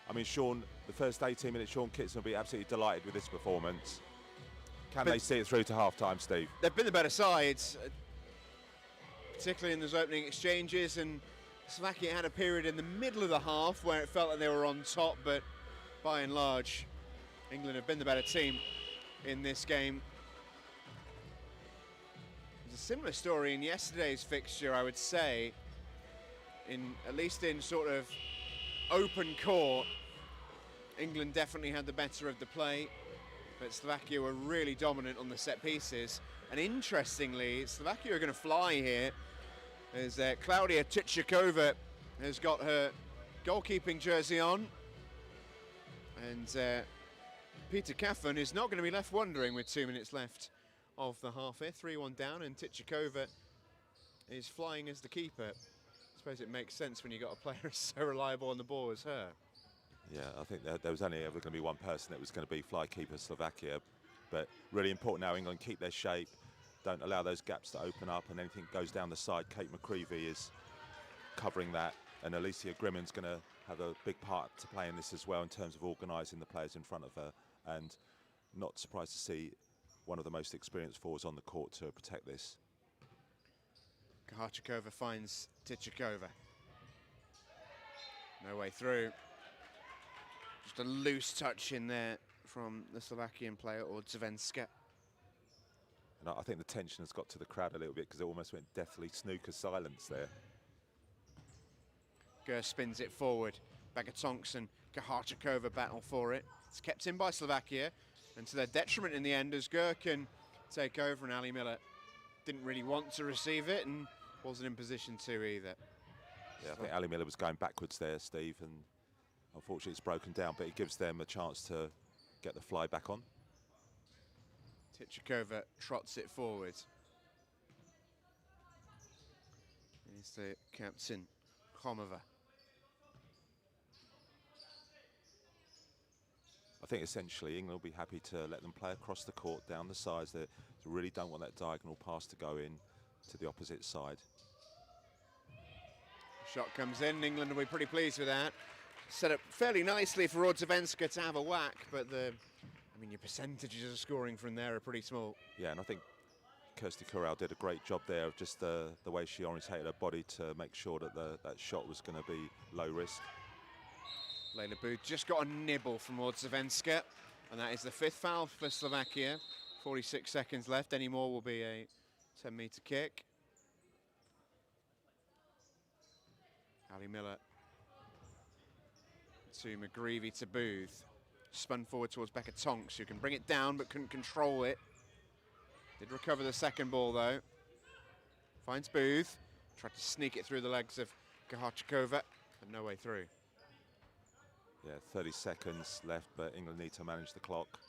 I mean, Sean, the first 18 minutes, Sean Kitson will be absolutely delighted with this performance. Can they see it through to half-time, Steve? They've been the better sides, particularly in those opening exchanges, and Slovakia had a period in the middle of the half where it felt like they were on top, but by and large, England have been the better team in this game. There's a similar story in yesterday's fixture, I would say, at least in sort of open court. England definitely had the better of the play, but Slovakia were really dominant on the set pieces. And interestingly, Slovakia are going to fly here, as Klaudia Tichikova has got her goalkeeping jersey on, and Peter Kaffan is not going to be left wondering with 2 minutes left of the half here. 3-1 down, and Tichikova is flying as the keeper. I suppose it makes sense when you've got a player so reliable on the ball as her. Yeah, I think there was only ever going to be one person that was going to be fly keeper Slovakia, but really important now England keep their shape, don't allow those gaps to open up, and anything goes down the side. Kate McGreevy is covering that, and Alicia Grimmon's going to have a big part to play in this as well in terms of organising the players in front of her, and not surprised to see one of the most experienced forwards on the court to protect this. Kaharchikova finds Tichikova. No way through. Just a loose touch in there from the Slovakian player, or Zvenska. And I think the tension has got to the crowd a little bit because it almost went deathly snooker silence there. Gur spins it forward. Begatonks and Kaharchikova battle for it. It's kept in by Slovakia, and to their detriment in the end as Gur can take over, and Ali Miller didn't really want to receive it and wasn't in position to either. Yeah, I think Ali Miller was going backwards there, Steve, and unfortunately it's broken down, but it gives them a chance to get the fly back on. Tichikova trots it forward. Here's the captain, Khomova. I think essentially England will be happy to let them play across the court down the sides. They really don't want that diagonal pass to go in to the opposite side. Shot comes in, England will be pretty pleased with that. Set up fairly nicely for Ordzevenska to have a whack, but your percentages of scoring from there are pretty small. Yeah, and I think Kirsty Corral did a great job there of just the way she orientated her body to make sure that that shot was going to be low risk. Layla Booth just got a nibble from Ordzevenska, and that is the 5th foul for Slovakia. 46 seconds left, any more will be a 10-metre kick. Ali Miller to McGreevy to Booth. Spun forward towards Begatonks, who can bring it down but couldn't control it. Did recover the second ball though. Finds Booth, tried to sneak it through the legs of Kaharchikova, but no way through. Yeah, 30 seconds left, but England need to manage the clock.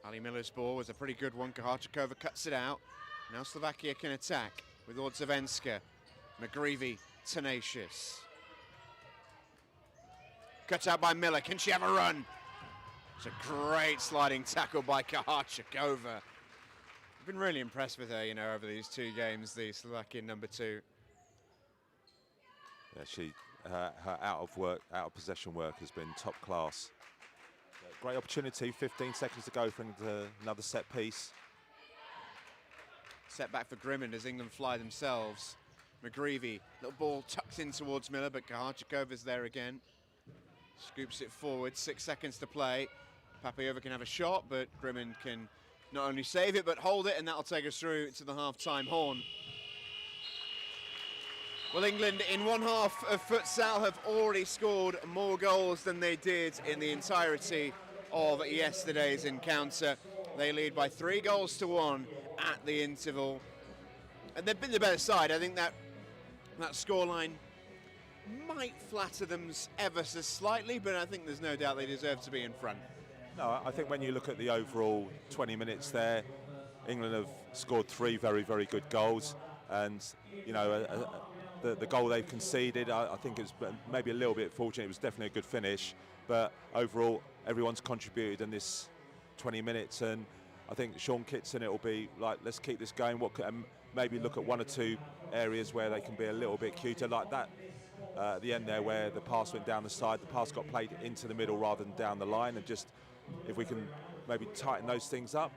Ali Miller's ball was a pretty good one. Kaharchikova cuts it out. Now Slovakia can attack with Ordzevenska. McGreevy, tenacious. Cut out by Miller. Can she have a run? It's a great sliding tackle by Kaharchikova. I've been really impressed with her, over these 2 games, the Slovakian #2. Yeah, her out of possession work has been top class. Great opportunity, 15 seconds to go for another set piece. Set back for Grimond as England fly themselves. McGreevy, little ball tucked in towards Miller, but Kaharchikova's there again. Scoops it forward, 6 seconds to play. Papayova can have a shot, but Grimond can not only save it, but hold it, and that'll take us through to the half-time horn. Well, England in one half of futsal have already scored more goals than they did in the entirety of yesterday's encounter. They lead by 3 goals to 1 at the interval. And they've been the better side. I think that scoreline might flatter them ever so slightly, but I think there's no doubt they deserve to be in front. No, I think when you look at the overall 20 minutes there, England have scored 3 very, very good goals. And, the goal they've conceded, I think it's maybe a little bit fortunate. It was definitely a good finish. But overall, everyone's contributed in this 20 minutes. And I think Sean Kitson, it will be like, let's keep this going. And maybe look at 1 or 2 areas where they can be a little bit cuter, like that at the end there where the pass went down the side. The pass got played into the middle rather than down the line. And just, if we can maybe tighten those things up,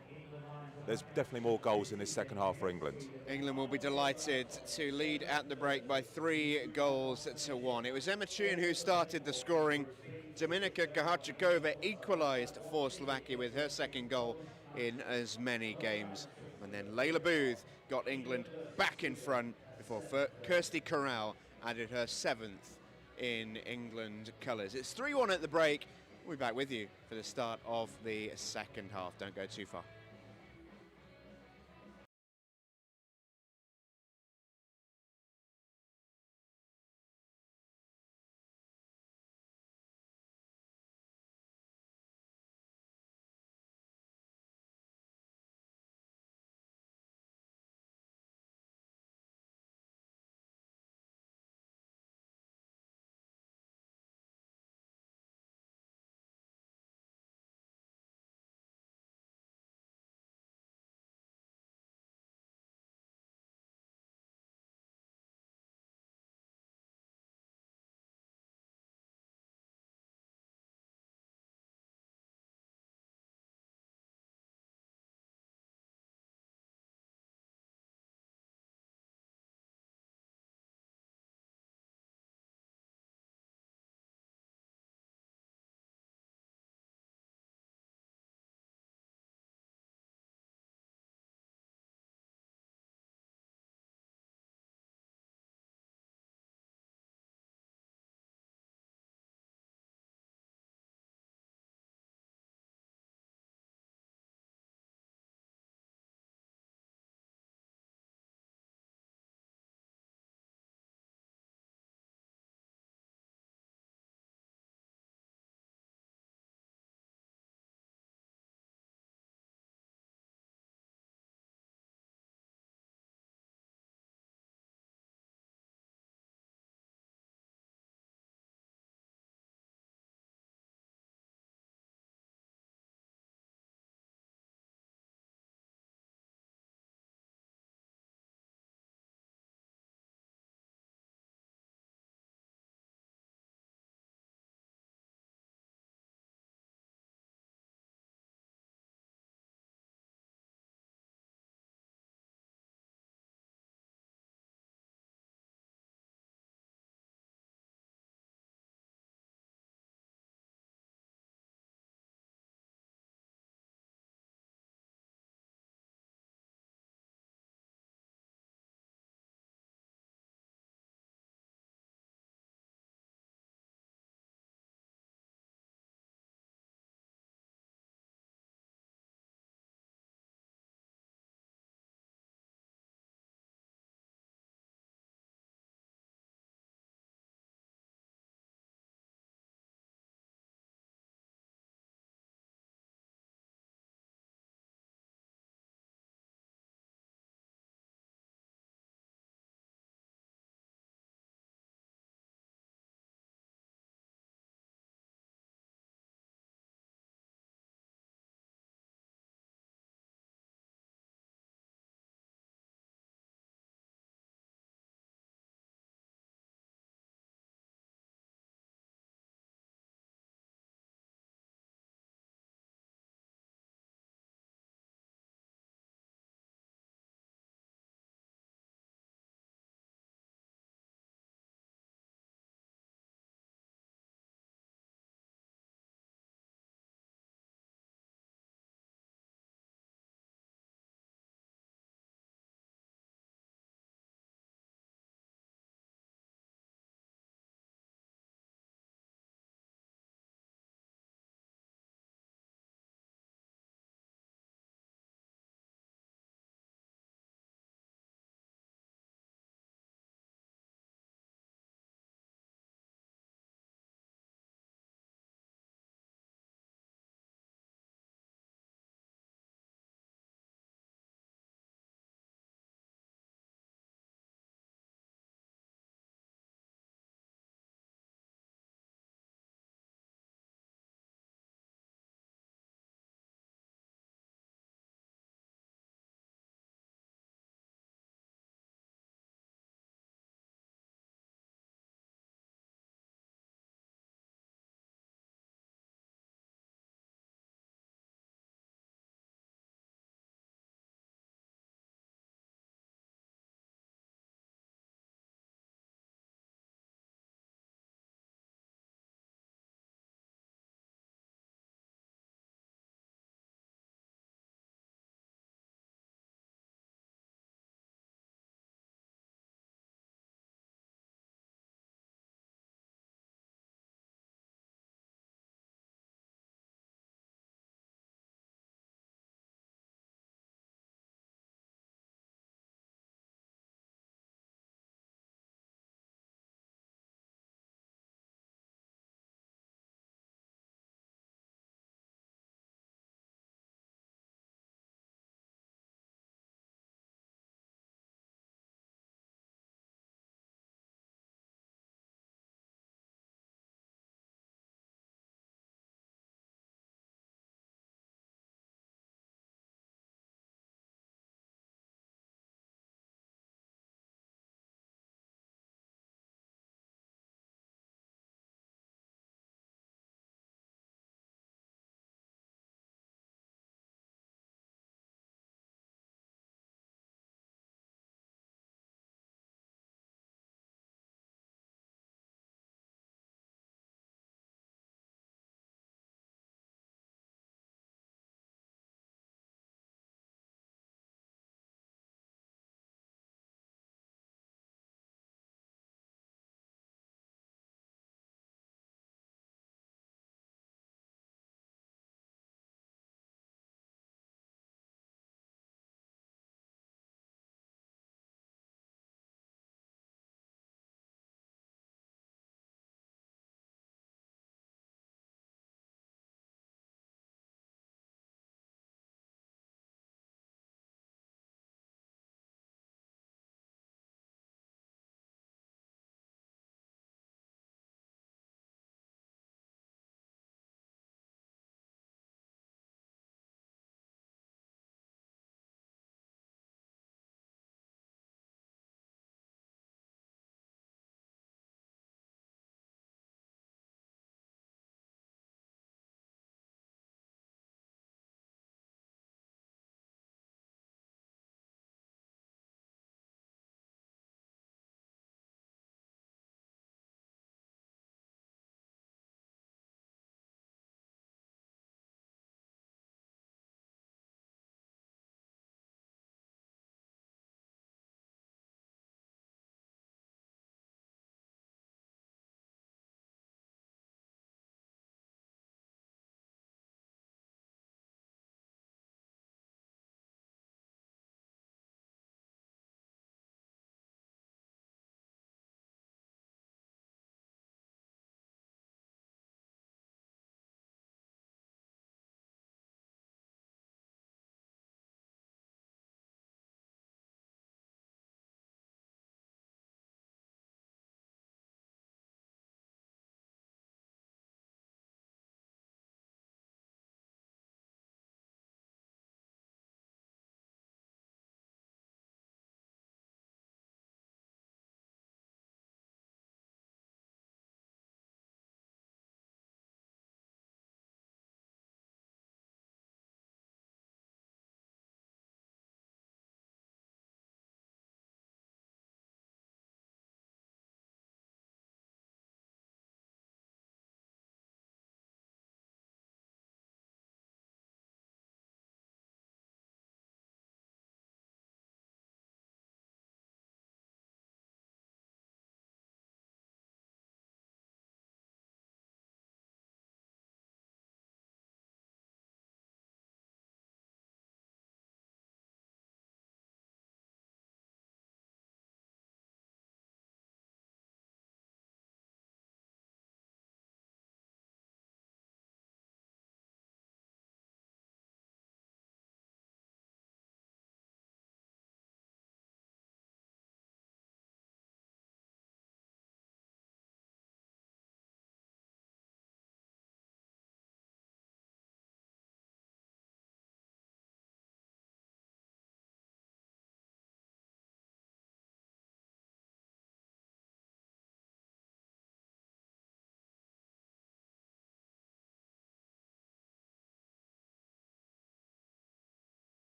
there's definitely more goals in this second half for England. England will be delighted to lead at the break by 3 goals to 1. It was Emma Toon who started the scoring. Dominika Kaharchikova equalised for Slovakia with her second goal in as many games. And then Layla Booth got England back in front before Kirsty Corral added her 7th in England colours. It's 3-1 at the break. We'll be back with you for the start of the second half. Don't go too far.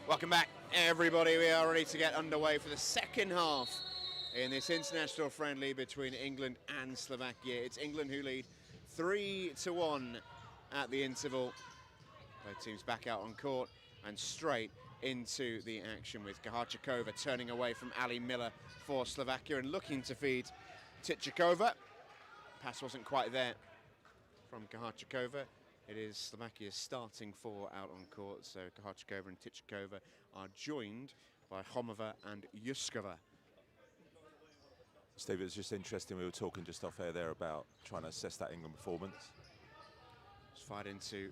Welcome back, everybody. We are ready to get underway for the second half in this international friendly between England and Slovakia. It's England who lead 3-1 at the interval. Both teams back out on court and straight into the action, with Kaharchikova turning away from Ali Miller for Slovakia and looking to feed Tichikova. Pass wasn't quite there from Kaharchikova. It is Slovakia's starting four out on court, so Kaharchikova and Tichikova are joined by Homova and Yuskova. Steve, it's just interesting, we were talking just off air there about trying to assess that England performance. It's fired into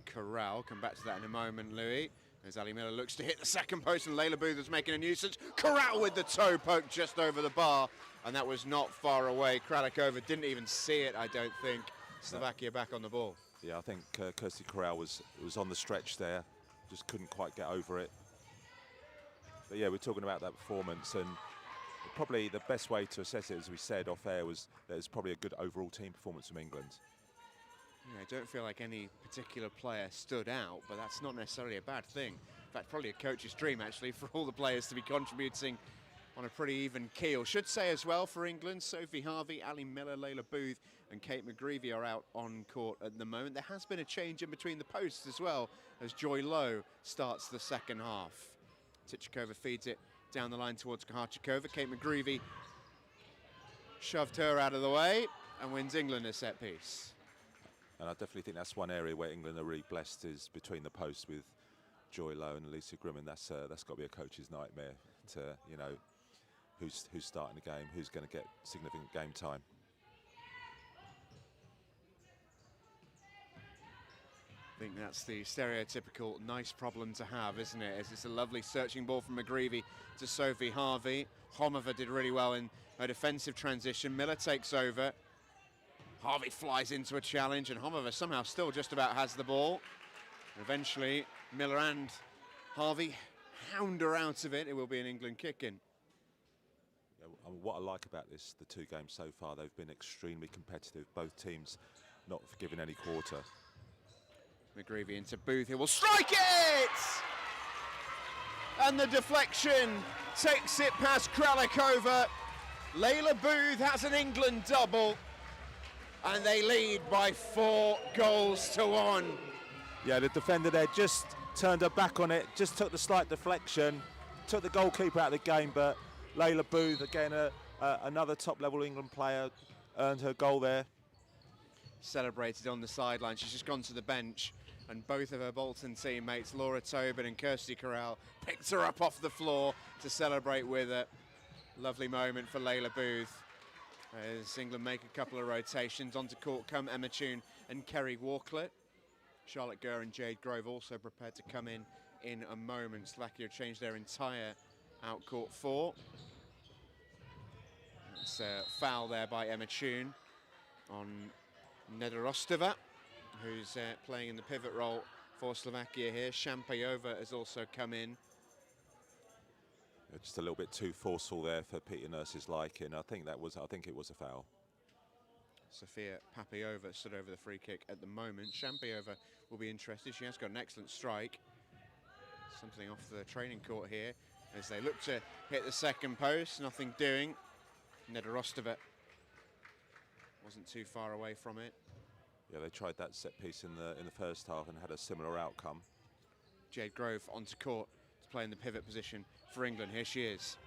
Corral. Come back to that in a moment, Louis. As Ali Miller looks to hit the second post, and Layla Booth is making a nuisance. Corral with the toe poke just over the bar, and that was not far away. Kralikova didn't even see it, I don't think. Slovakia back on the ball. Yeah, I think Kirsty Corral was on the stretch there, just couldn't quite get over it. But yeah, we're talking about that performance, and probably the best way to assess it, as we said off air, was that it's probably a good overall team performance from England. Yeah, I don't feel like any particular player stood out, but that's not necessarily a bad thing. In fact, probably a coach's dream, actually, for all the players to be contributing on a pretty even keel. Should say as well for England, Sophie Harvey, Ali Miller, Layla Booth and Kate McGreevy are out on court at the moment. There has been a change in between the posts as well, as Joy Lowe starts the second half. Tichikova feeds it down the line towards Kaharchikova. Kate McGreevy shoved her out of the way and wins England a set piece. And I definitely think that's one area where England are really blessed, is between the posts with Joy Lowe and Lisa Grimman. That's got to be a coach's nightmare to, you know, who's starting the game, who's going to get significant game time. I think that's the stereotypical nice problem to have, isn't it? As it's a lovely searching ball from McGreevy to Sophie Harvey. Homova did really well in her defensive transition. Miller takes over. Harvey flies into a challenge, and Homova somehow still just about has the ball. Eventually, Miller and Harvey hound her out of it. It will be an England kick-in. Yeah, what I like about this, the two games so far, they've been extremely competitive. Both teams not forgiving any quarter. McGreevy into Booth, he will strike it! And the deflection takes it past Kralikova. Layla Booth has an England double, and they lead by 4-1. Yeah, the defender there just turned her back on it, just took the slight deflection, took the goalkeeper out of the game, but Layla Booth, again, another top-level England player, earned her goal there. Celebrated on the sideline. She's just gone to the bench, and both of her Bolton teammates, Laura Tobin and Kirsty Corral, picked her up off the floor to celebrate with her. Lovely moment for Layla Booth. As England make a couple of rotations, onto court come Emma Toon and Kerry Walklett. Charlotte Gurr and Jade Grove also prepared to come in a moment. Slovakia changed their entire outcourt four. It's a foul there by Emma Toon on Nedorostova, who's playing in the pivot role for Slovakia here. Shampayova has also come in. Just a little bit too forceful there for Peter Nurse's liking. I think it was a foul. Sofia Papayova stood over the free kick at the moment. Shampayova will be interested. She has got an excellent strike. Something off the training court here as they look to hit the second post. Nothing doing. Nedorostova wasn't too far away from it. Yeah, they tried that set piece in the first half and had a similar outcome. Jade Grove onto court to play in the pivot position for England. Here she is.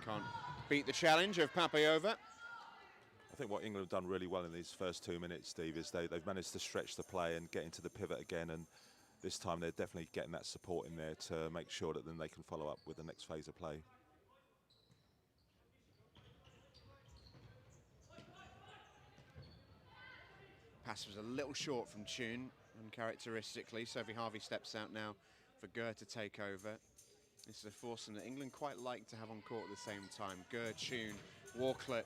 Can't beat the challenge of Papayova. I think what England have done really well in these first 2 minutes, Steve, is they've managed to stretch the play and get into the pivot again, and this time they're definitely getting that support in there to make sure that then they can follow up with the next phase of play. Pass was a little short from Toon, uncharacteristically. Sophie Harvey steps out now for Gurr to take over. This is a foursome that England quite like to have on court at the same time. Gurr, Toon, Walklett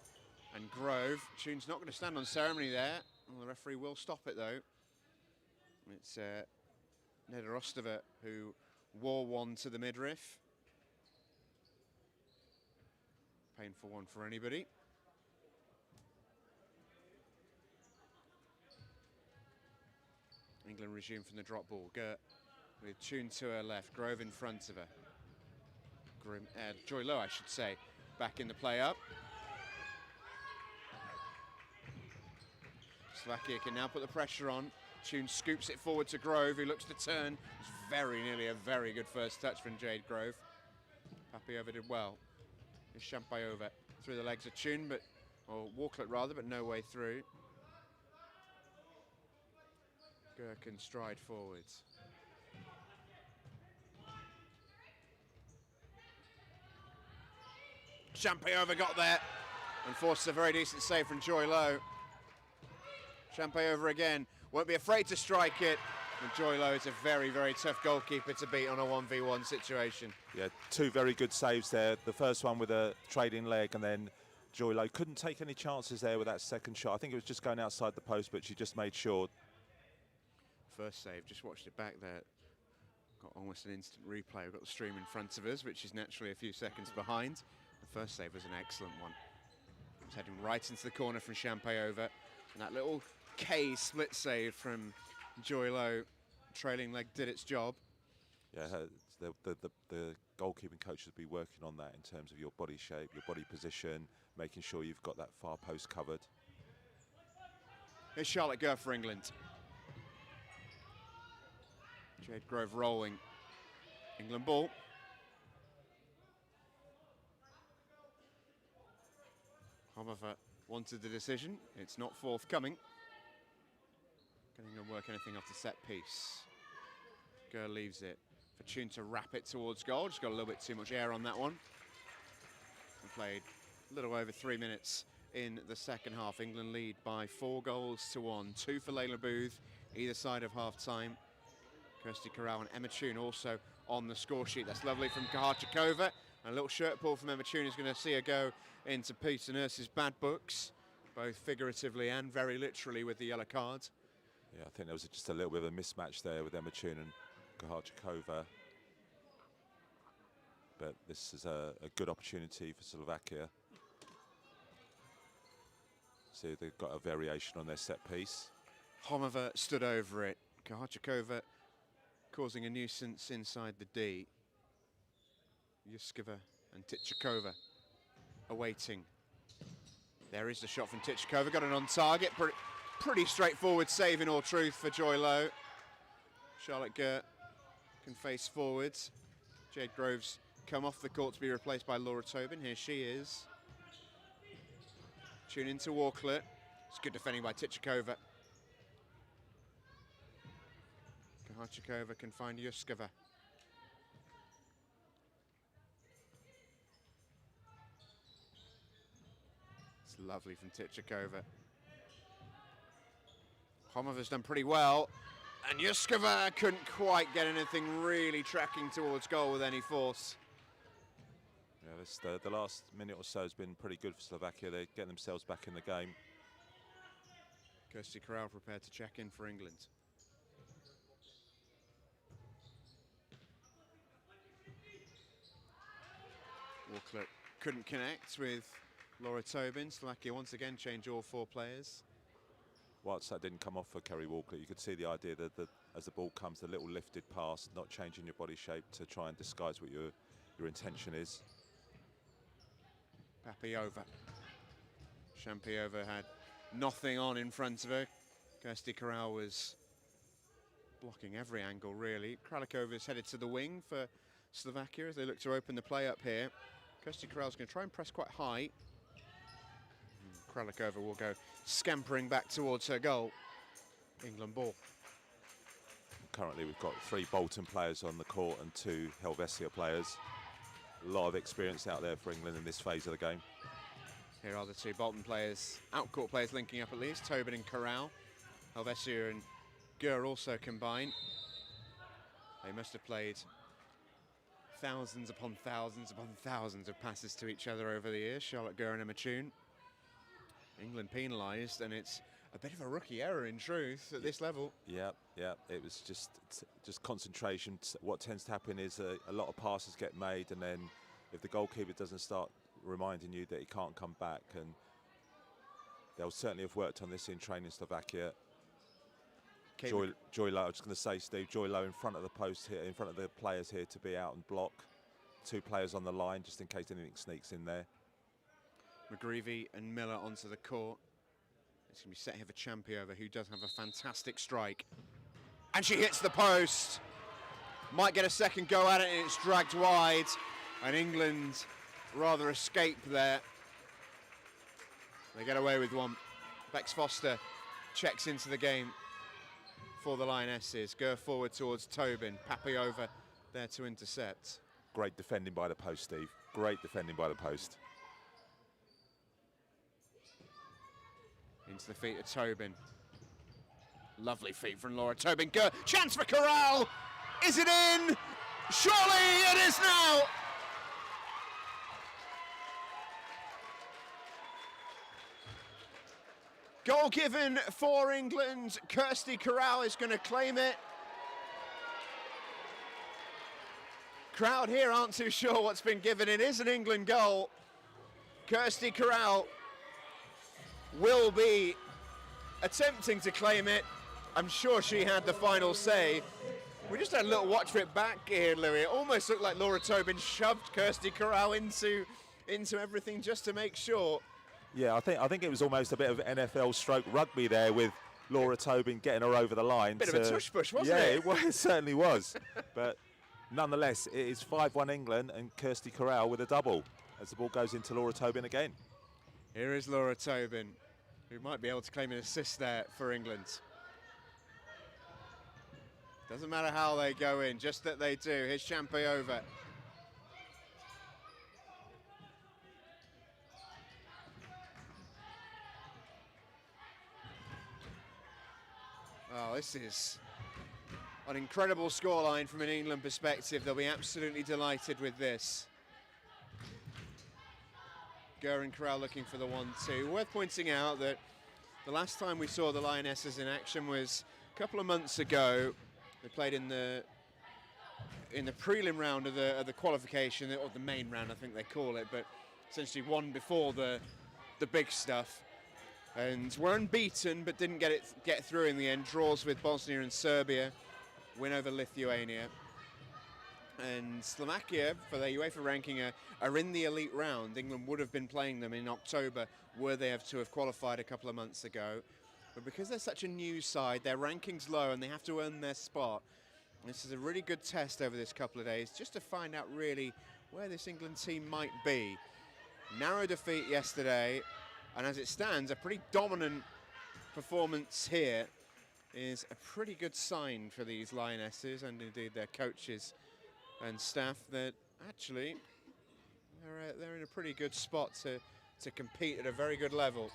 and Grove. Toon's not going to stand on ceremony there. Well, the referee will stop it though. It's Nedorostova who wore one to the midriff. Painful one for anybody. England resume from the drop ball. Gert with Tune to her left, Grove in front of her. Joy Low, I should say, back in the play up. Slovakia can now put the pressure on. Tune scoops it forward to Grove, who looks to turn. It's very nearly a very good first touch from Jade Grove. Papiova did well. It's Champayova through the legs of Tune, or Walklet rather, but no way through. Gherkin stride forwards. Champayova got there and forced a very decent save from Joy Low. Champayova again, won't be afraid to strike it. And Joy Low is a very, very tough goalkeeper to beat on a 1v1 situation. Yeah, two very good saves there. The first one with a trading leg, and then Joy Low couldn't take any chances there with that second shot. I think it was just going outside the post, but she just made sure. First save, just watched it back there. Got almost an instant replay. We've got the stream in front of us, which is naturally a few seconds behind. The first save was an excellent one. It was heading right into the corner from Champayova. And that little K split save from Joy Low, trailing leg, did its job. Yeah, the goalkeeping coach will be working on that in terms of your body shape, your body position, making sure you've got that far post covered. Here's Charlotte Gurr for England. Jade Grove rolling. England ball. However, wanted the decision. It's not forthcoming. Can England work anything off the set piece? Gurr leaves it for Tune to wrap it towards goal. Just got a little bit too much air on that one. We played a little over 3 minutes in the second half. England lead by 4-1. 2 for Layla Booth, either side of half-time. Kirsty Corral and Emma Tune also on the score sheet. That's lovely from Kahachikova. And a little shirt pull from Emma Tune is going to see her go into Peter Nurse's bad books, both figuratively and very literally with the yellow card. Yeah, I think there was just a little bit of a mismatch there with Emma Tune and Kahachikova. But this is a good opportunity for Slovakia. See, they've got a variation on their set piece. Homova stood over it. Kahachikova causing a nuisance inside the D. Yuskova and Tichakova awaiting. There is the shot from Tichakova, got it on target. Pretty straightforward save in all truth for Joy Low. Charlotte Gurr can face forwards. Jade Grove's come off the court to be replaced by Laura Tobin. Here she is. Tune into Walklet. It's good defending by Tichakova. Kahachikova can find Yuskova. It's lovely from Tichakova. Homova's done pretty well, and Yuskova couldn't quite get anything really tracking towards goal with any force. Yeah, the last minute or so has been pretty good for Slovakia. They're getting themselves back in the game. Kirsty Corral prepared to check in for England. Walklet couldn't connect with Laura Tobin. Slovakia once again change all 4 players. Whilst that didn't come off for Kerry Walker, you could see the idea that as the ball comes, the little lifted pass, not changing your body shape to try and disguise what your intention is. Papiova. Champayova had nothing on in front of her. Kirsty Corral was blocking every angle, really. Kralikova is headed to the wing for Slovakia as they look to open the play up here. Kirsty Corral's going to try and press quite high. Kralikova will go scampering back towards her goal. England ball. Currently we've got 3 Bolton players on the court and 2 Helvetia players. A lot of experience out there for England in this phase of the game. Here are the 2 Bolton players, outcourt players linking up at least, Tobin and Corral. Helvetia and Gurr also combine. They must have played thousands upon thousands upon thousands of passes to each other over the years, Charlotte Gurr and Emma Tune. England penalised, and it's a bit of a rookie error in truth at this level. Yeah, it was just concentration. What tends to happen is a lot of passes get made, and then if the goalkeeper doesn't start reminding you that he can't come back, and they'll certainly have worked on this in training, Slovakia. Joy Low, I was just going to say, Steve, Joy Low in front of the post here, in front of the players here to be out and block. 2 players on the line, just in case anything sneaks in there. McGreevy and Miller onto the court. It's going to be set here for Champiova, who does have a fantastic strike. And she hits the post. Might get a second go at it, and it's dragged wide. And England rather escape there. They get away with one. Bex Foster checks into the game for the Lionesses. Go forward towards Tobin. Papayova there to intercept. Great defending by the post, Steve. Great defending by the post. Into the feet of Tobin. Lovely feet from Laura Tobin. Chance for Corral. Is it in? Surely it is now. Goal given for England. Kirsty Corral is going to claim it. Crowd here aren't too sure what's been given. It is an England goal. Kirsty Corral will be attempting to claim it. I'm sure she had the final say. We just had a little watch for it back here, Louis. It almost looked like Laura Tobin shoved Kirsty Corral into everything just to make sure. Yeah, I think it was almost a bit of NFL stroke rugby there, with Laura Tobin getting her over the line. Bit of a tush push, wasn't it? Yeah, it certainly was. But nonetheless, it is 5-1 England, and Kirsty Corral with a double as the ball goes into Laura Tobin again. Here is Laura Tobin, who might be able to claim an assist there for England. Doesn't matter how they go in, just that they do. Here's Champiova. Oh, this is an incredible scoreline from an England perspective. They'll be absolutely delighted with this. Goran Corral looking for the 1-2. Worth pointing out that the last time we saw the Lionesses in action was a couple of months ago. They played in the prelim round of the qualification, or the main round, I think they call it, but essentially one before the big stuff. And were unbeaten, but didn't get through in the end. Draws with Bosnia and Serbia, win over Lithuania. And Slovakia, for their UEFA ranking, are in the elite round. England would have been playing them in October, were they to have qualified a couple of months ago. But because they're such a new side, their ranking's low and they have to earn their spot. This is a really good test over this couple of days, just to find out really where this England team might be. Narrow defeat yesterday, and as it stands, a pretty dominant performance here is a pretty good sign for these Lionesses, and indeed their coaches and staff, that actually they're in a pretty good spot to compete at a very good level.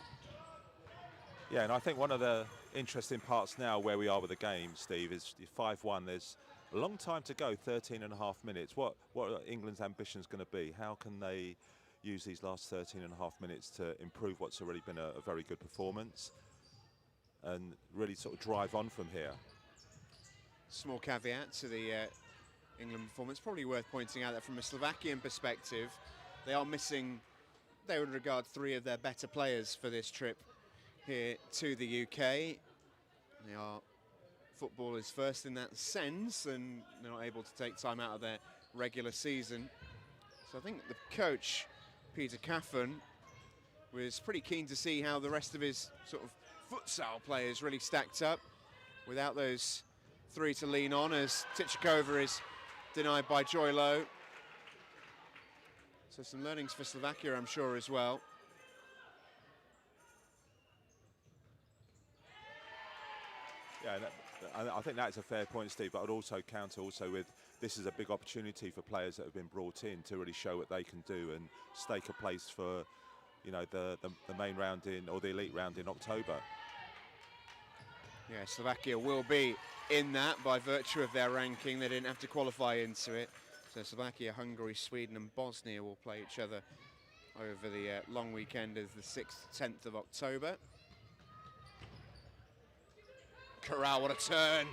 Yeah, and I think one of the interesting parts now where we are with the game, Steve, is 5-1. There's a long time to go, 13 and a half minutes. What are England's ambitions going to be? How can they use these last 13 and a half minutes to improve what's already been a very good performance and really sort of drive on from here? Small caveat to the England performance, probably worth pointing out that from a Slovakian perspective, they are missing, they would regard, 3 of their better players for this trip here to the UK. They are footballers first in that sense, and they're not able to take time out of their regular season. So I think the coach, Peter Caffon, was pretty keen to see how the rest of his sort of futsal players really stacked up without those 3 to lean on, as Tichikova is denied by Joy Low. So some learnings for Slovakia, I'm sure, as well. Yeah, I think that's a fair point, Steve, but I'd also counter with this is a big opportunity for players that have been brought in to really show what they can do and stake a place for, you know, the main round or the elite round in October. Yeah, Slovakia will be in that by virtue of their ranking. They didn't have to qualify into it. So Slovakia, Hungary, Sweden and Bosnia will play each other over the long weekend of the 6th, 10th of October. Corral, what a turn.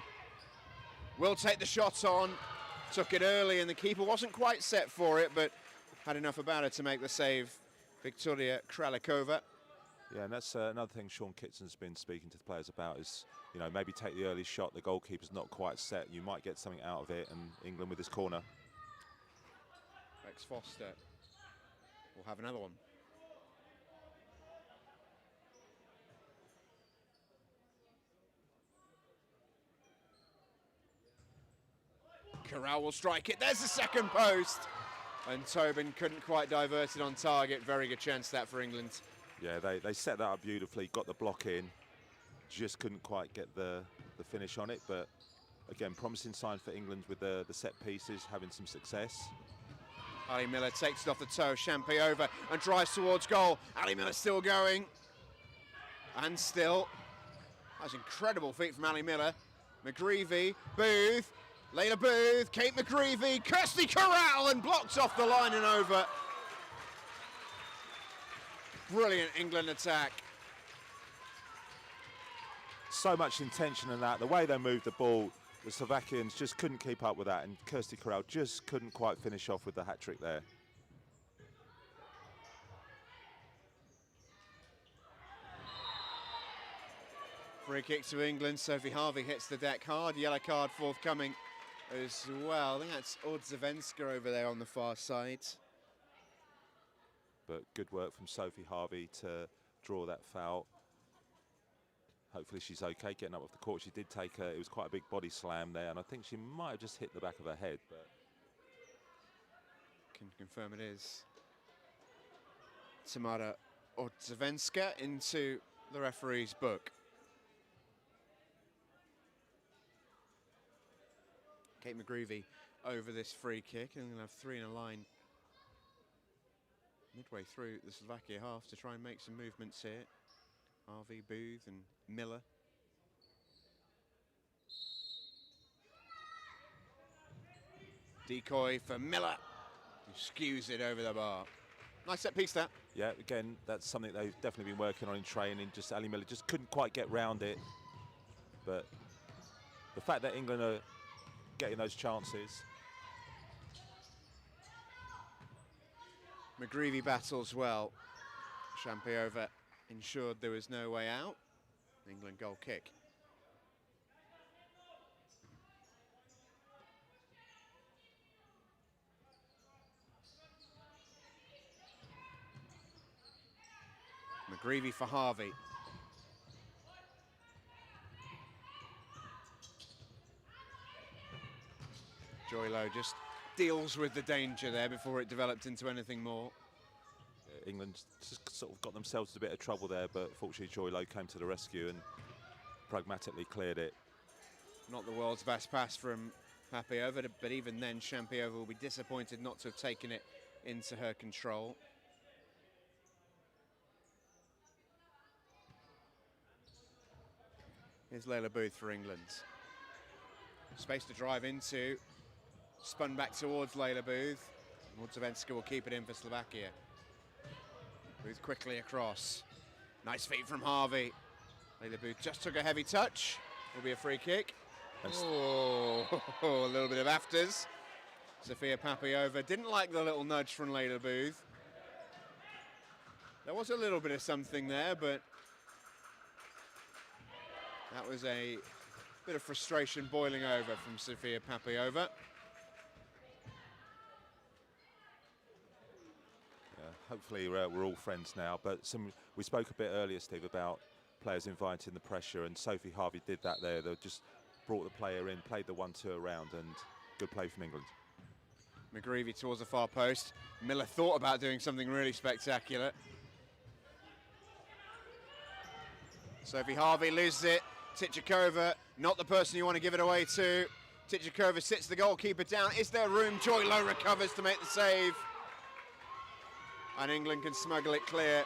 Will take the shot on. Took it early and the keeper wasn't quite set for it, but had enough about it to make the save. Viktoria Kralikova. Yeah, and that's another thing Sean Kitson's been speaking to the players about is, you know, maybe take the early shot. The goalkeeper's not quite set. You might get something out of it. And England with this corner. Rex Foster will have another one. Corral will strike it. There's the second post. And Tobin couldn't quite divert it on target. Very good chance that for England. Yeah, they set that up beautifully, got the block in. Just couldn't quite get the finish on it. But again, promising sign for England with the set pieces, having some success. Ali Miller takes it off the toe, Champy over and drives towards goal. Ali Miller still going. And still. That's incredible feat from Ali Miller. McGreevy, Booth, Layla Booth, Kate McGreevy, Kirsty Corral, and blocked off the line and over. Brilliant England attack. So much intention in that. The way they moved the ball, the Slovakians just couldn't keep up with that, and Kirsty Corral just couldn't quite finish off with the hat-trick there. Free kick to England. Sophie Harvey hits the deck hard. Yellow card forthcoming as well. I think that's Odzavenska over there on the far side. But good work from Sophie Harvey to draw that foul. Hopefully she's okay getting up off the court. She did take it was quite a big body slam there, and I think she might have just hit the back of her head. But can confirm it is. Tamara Odzavenska into the referee's book. Kate McGreevy over this free kick, and we'll have three in a line midway through the Slovakia half to try and make some movements here. Harvey, Booth and Miller. Decoy for Miller, who skews it over the bar. Nice set piece that. yeah, again, that's something they've definitely been working on in training. Just Ali Miller just couldn't quite get round it. But the fact that England are getting those chances. McGreevy battles well. Champy over ensured there was no way out. England goal kick. McGreevy for Harvey. Joy Lowe just deals with the danger there before it developed into anything more. England just sort of got themselves a bit of trouble there, but fortunately Joy Lowe came to the rescue and pragmatically cleared it. Not the world's best pass from Papiova, but even then Champiova will be disappointed not to have taken it into her control. Here's Layla Booth for England. Space to drive into. Spun back towards Layla Booth. Odzavenska will keep it in for Slovakia. Booth quickly across. Nice feet from Harvey. Layla Booth just took a heavy touch. Will be a free kick. Oh, a little bit of afters. Sophia Papiova didn't like the little nudge from Layla Booth. There was a little bit of something there, but that was a bit of frustration boiling over from Sophia Papiova. Hopefully we're all friends now, but we spoke a bit earlier, Steve, about players inviting the pressure, and Sophie Harvey did that there. They just brought the player in, played the 1-2 around, and good play from England. McGreevy towards the far post. Miller thought about doing something really spectacular. Sophie Harvey loses it. Tichikova, not the person you want to give it away to. Tichikova sits the goalkeeper down. Is there room? Joy Lowe recovers to make the save. And England can smuggle it clear.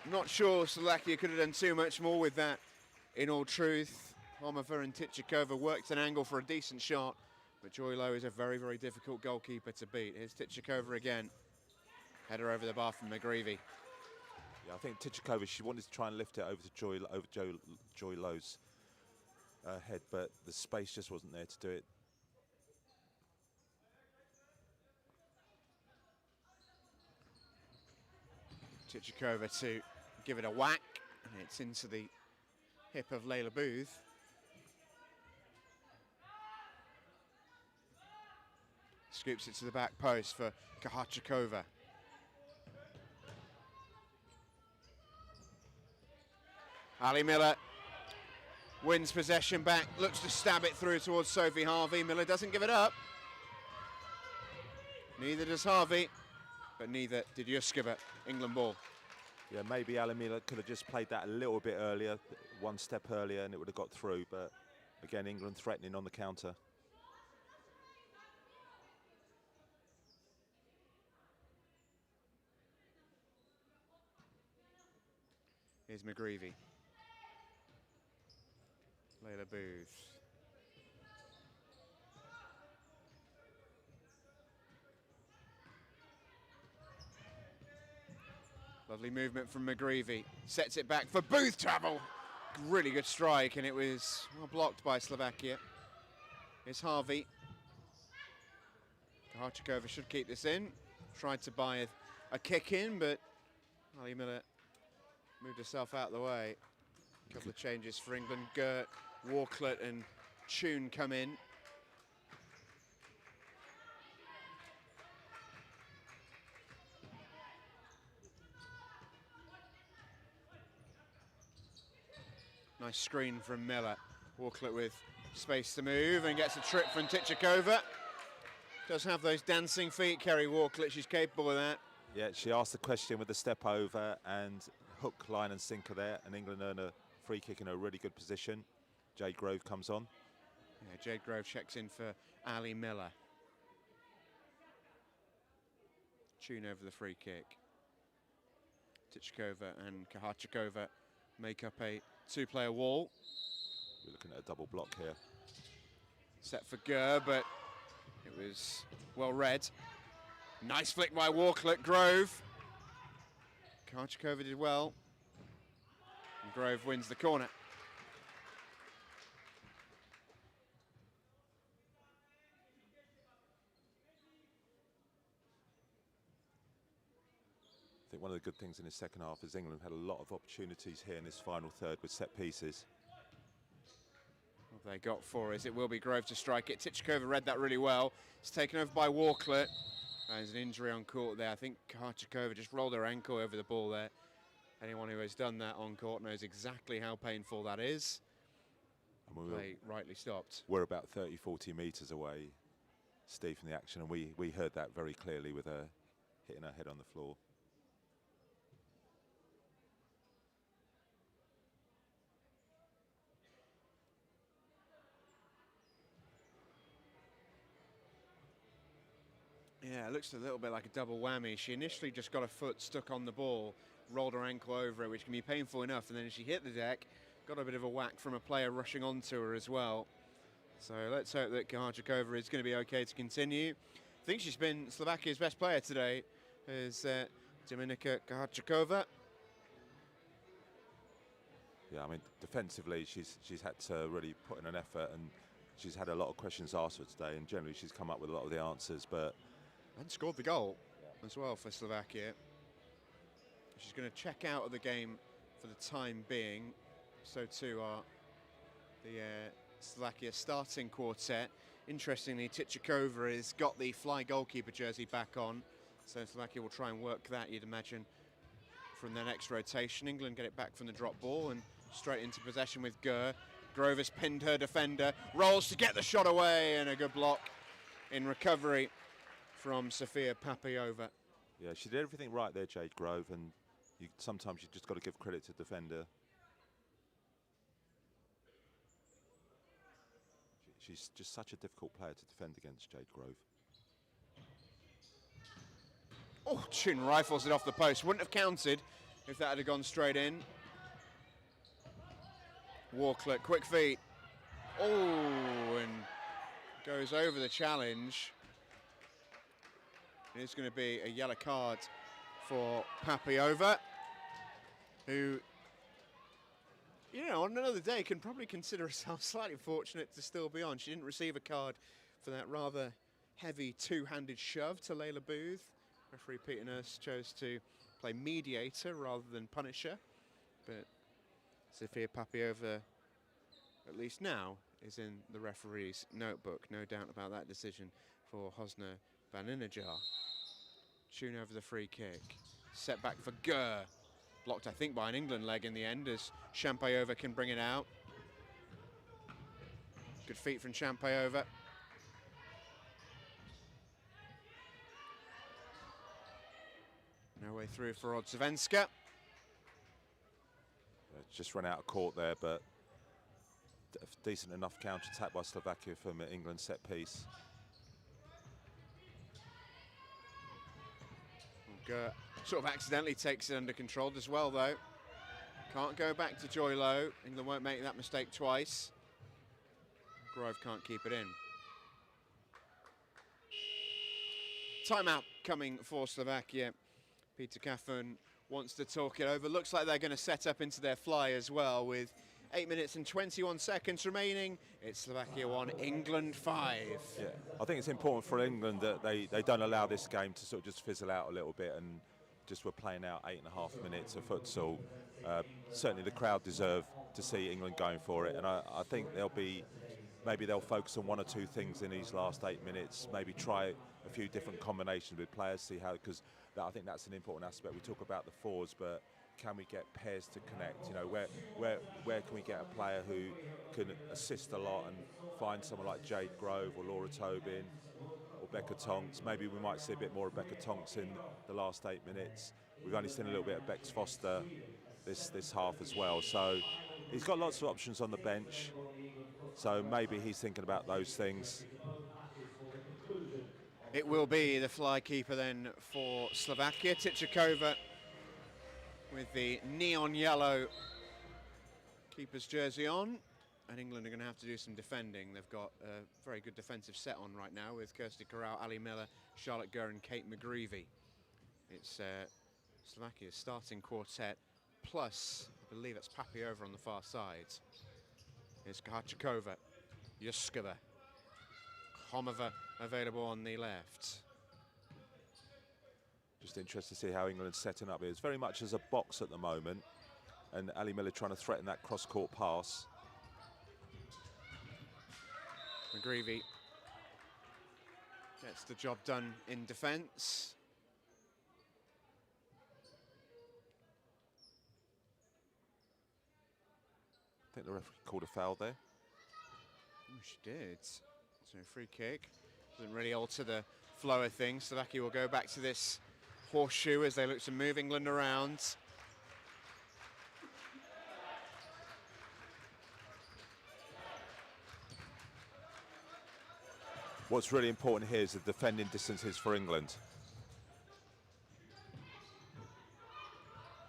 Not sure Slovakia could have done too much more with that, in all truth. Homova and Tichikova worked an angle for a decent shot, but Joy Lowe is a very, very difficult goalkeeper to beat. Here's Tichikova again. Header over the bar from McGreevy. Yeah, I think Tichikova, she wanted to try and lift it over to Joy Lowe's head, but the space just wasn't there to do it. Tichikova to give it a whack, and it's into the hip of Layla Booth. Scoops it to the back post for Kahachikova. Ali Miller wins possession back, looks to stab it through towards Sophie Harvey. Miller doesn't give it up. Neither does Harvey, but neither did Yuskova. England ball. Yeah, maybe Ali Miller could have just played that a little bit earlier, one step earlier, and it would have got through. But again, England threatening on the counter. Here's McGreevy. Layla Booth. Lovely movement from McGreevy. Sets it back for Booth travel. Really good strike, and it was well blocked by Slovakia. Here's Harvey. Kahachikova should keep this in. Tried to buy a kick in, but Ali Miller moved herself out of the way. A couple of changes for England. Gert, Walklet and Tune come in. Nice screen from Miller. Walklet with space to move and gets a trip from Tichikova. Does have those dancing feet, Kerry Walklet. She's capable of that. Yeah, she asked the question with the step over and hook, line and sinker there, and England earn a free kick in a really good position. Jade Grove comes on. Yeah, Jade Grove checks in for Ali Miller. Tune over the free kick. Tichikova and Kahachikova make up a two-player wall. We're looking at a double block here. Set for Gurr, but it was well read. Nice flick by Walklet. Grove. Kahachikova did well. And Grove wins the corner. I think one of the good things in the second half is England had a lot of opportunities here in this final third with set pieces. What they got for us, it will be Grove to strike it. Tichikova read that really well. It's taken over by Walklet. There's an injury on court there. I think Kahachikova just rolled her ankle over the ball there. Anyone who has done that on court knows exactly how painful that is. And play rightly stopped. We're about 30, 40 metres away, Steve, from the action, and we heard that very clearly with her hitting her head on the floor. Yeah, it looks a little bit like a double whammy. She initially just got her foot stuck on the ball, rolled her ankle over it, which can be painful enough, and then as she hit the deck, got a bit of a whack from a player rushing onto her as well. So let's hope that Kahachikova is going to be okay to continue. I think she's been Slovakia's best player today, is Dominika Kahachikova. Yeah, I mean, defensively, she's had to really put in an effort, and she's had a lot of questions asked her today, and generally she's come up with a lot of the answers, but... And scored the goal as well for Slovakia. She's going to check out of the game for the time being. So too are the Slovakia starting quartet. Interestingly, Tichikova has got the fly goalkeeper jersey back on. So Slovakia will try and work that, you'd imagine, from their next rotation. England get it back from the drop ball and straight into possession with Gurr. Grove has pinned her defender, rolls to get the shot away, and a good block in recovery from Sofia Papayova. Yeah, she did everything right there, Jade Grove, and sometimes you just got to give credit to the defender. She's just such a difficult player to defend against, Jade Grove. Oh, Chin rifles it off the post. Wouldn't have counted if that had gone straight in. Walklet, quick feet. Oh, and goes over the challenge. It's going to be a yellow card for Papayova, who, you know, on another day can probably consider herself slightly fortunate to still be on. She didn't receive a card for that rather heavy two-handed shove to Layla Booth. Referee Peter Nurse chose to play mediator rather than punisher. But Sofia Papiova, at least now, is in the referee's notebook. No doubt about that decision for Hosna Vaninajar. Tune over the free kick. Set back for Gur. Blocked, I think, by an England leg in the end as Shampayova can bring it out. Good feet from Shampayova. No way through for Odzevenska. Just run out of court there, but decent enough counter-attack by Slovakia from England set piece. Gur sort of accidentally takes it under control as well, though. Can't go back to Joy Low. England won't make that mistake twice. Grove can't keep it in. Timeout coming for Slovakia. Peter Kaffun wants to talk it over. Looks like they're going to set up into their fly as well with 8 minutes and 21 seconds remaining. It's Slovakia 1, England 5. Yeah, I think it's important for England that they don't allow this game to sort of just fizzle out a little bit and just were playing out 8.5 minutes of futsal. Certainly the crowd deserve to see England going for it, and I think maybe they'll focus on one or two things in these last 8 minutes, maybe try a few different combinations with players, see how, because I think that's an important aspect. We talk about the fours, but can we get pairs to connect? You know, where can we get a player who can assist a lot and find someone like Jade Grove or Laura Tobin or Becca Tonks? Maybe we might see a bit more of Becca Tonks in the last 8 minutes. We've only seen a little bit of Bex Foster this half as well. So he's got lots of options on the bench. So maybe he's thinking about those things. It will be the fly keeper then for Slovakia. Tichakova with the neon yellow keeper's jersey on. And England are going to have to do some defending. They've got a very good defensive set on right now with Kirsty Corral, Ali Miller, Charlotte Gurr and Kate McGreevy. It's Slovakia's starting quartet plus, I believe it's Papiova on the far side. It's Kahachikova, Yuskova, Homova available on the left. Just interested to see how England's setting up here. It's very much as a box at the moment, and Ali Miller trying to threaten that cross-court pass. McGreevy gets the job done in defence. I think the referee called a foul there. Oh, she did. So free kick. Doesn't really alter the flow of things. Slovakia will go back to this horseshoe as they look to move England around. What's really important here is the defending distances for England.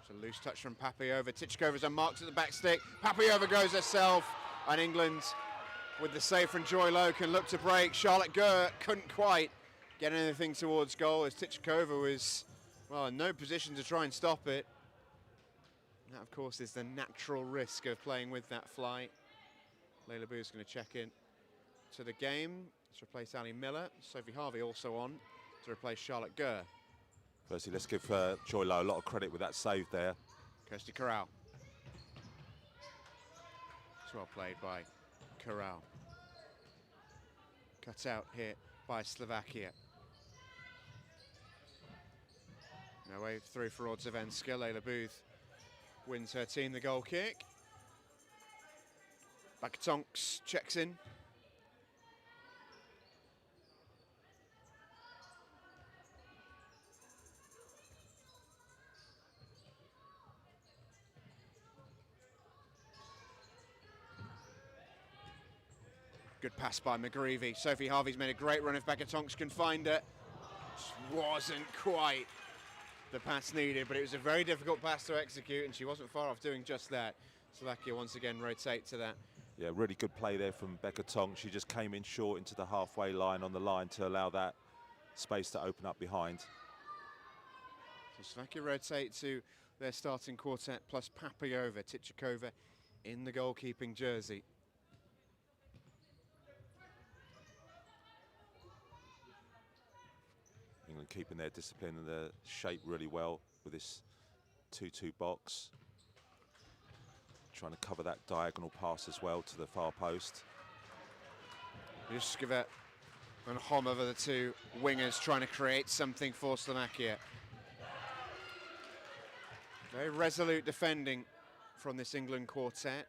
It's a loose touch from Papiova. Tichkova's unmarked at the back stick. Papiova goes herself, and England, with the save from Joy Low, can look to break. Charlotte Gurr couldn't quite get anything towards goal as Tichkova was, well, in no position to try and stop it. And that, of course, is the natural risk of playing with that flight. Layla Boo's going to check in to the game to replace Ali Miller. Sophie Harvey also on to replace Charlotte Gurr. Firstly, let's give Joy Low a lot of credit with that save there. Kirsty Corral. It's well played by Corral. Cut out here by Slovakia. No way through for Odzevenska. Layla Booth wins her team the goal kick. Bakatonks checks in. Good pass by McGreevy. Sophie Harvey's made a great run if Bakatonks can find it. Just wasn't quite the pass needed, but it was a very difficult pass to execute, and she wasn't far off doing just that. Slovakia once again rotate to that. Yeah, really good play there from Becca Tonks. She just came in short into the halfway line on the line to allow that space to open up behind. So Slovakia rotate to their starting quartet plus Papiova, Tichakova in the goalkeeping jersey. England keeping their discipline and their shape really well. with this 2-2 box. Trying to cover that diagonal pass as well to the far post. Juskiva and Homova, the two wingers, trying to create something for Slovakia. Very resolute defending from this England quartet.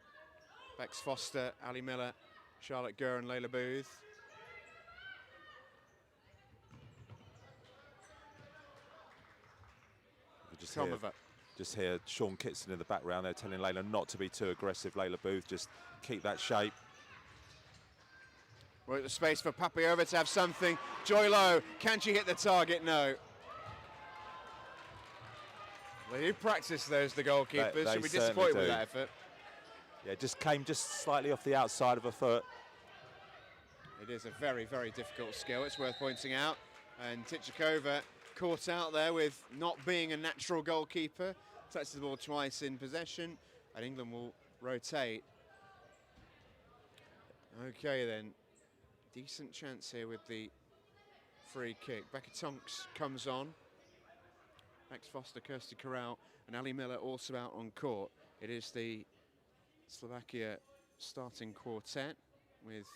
Bex Foster, Ali Miller, Charlotte Gurr and Layla Booth. Just hear Sean Kitson in the background there telling Layla not to be too aggressive. Layla Booth, just keep that shape. Well, the space for Papiova to have something. Joy Low, can she hit the target? No. They do practice those, the goalkeepers. Should be disappointed with that effort. Yeah, just came just slightly off the outside of her foot. It is a very, very difficult skill. It's worth pointing out. And Tichikova caught out there with not being a natural goalkeeper. Touches the ball twice in possession, and England will rotate. Okay then, decent chance here with the free kick. Becca Tonks comes on. Max Foster, Kirsty Corral, and Ali Miller also out on court. It is the Slovakia starting quartet with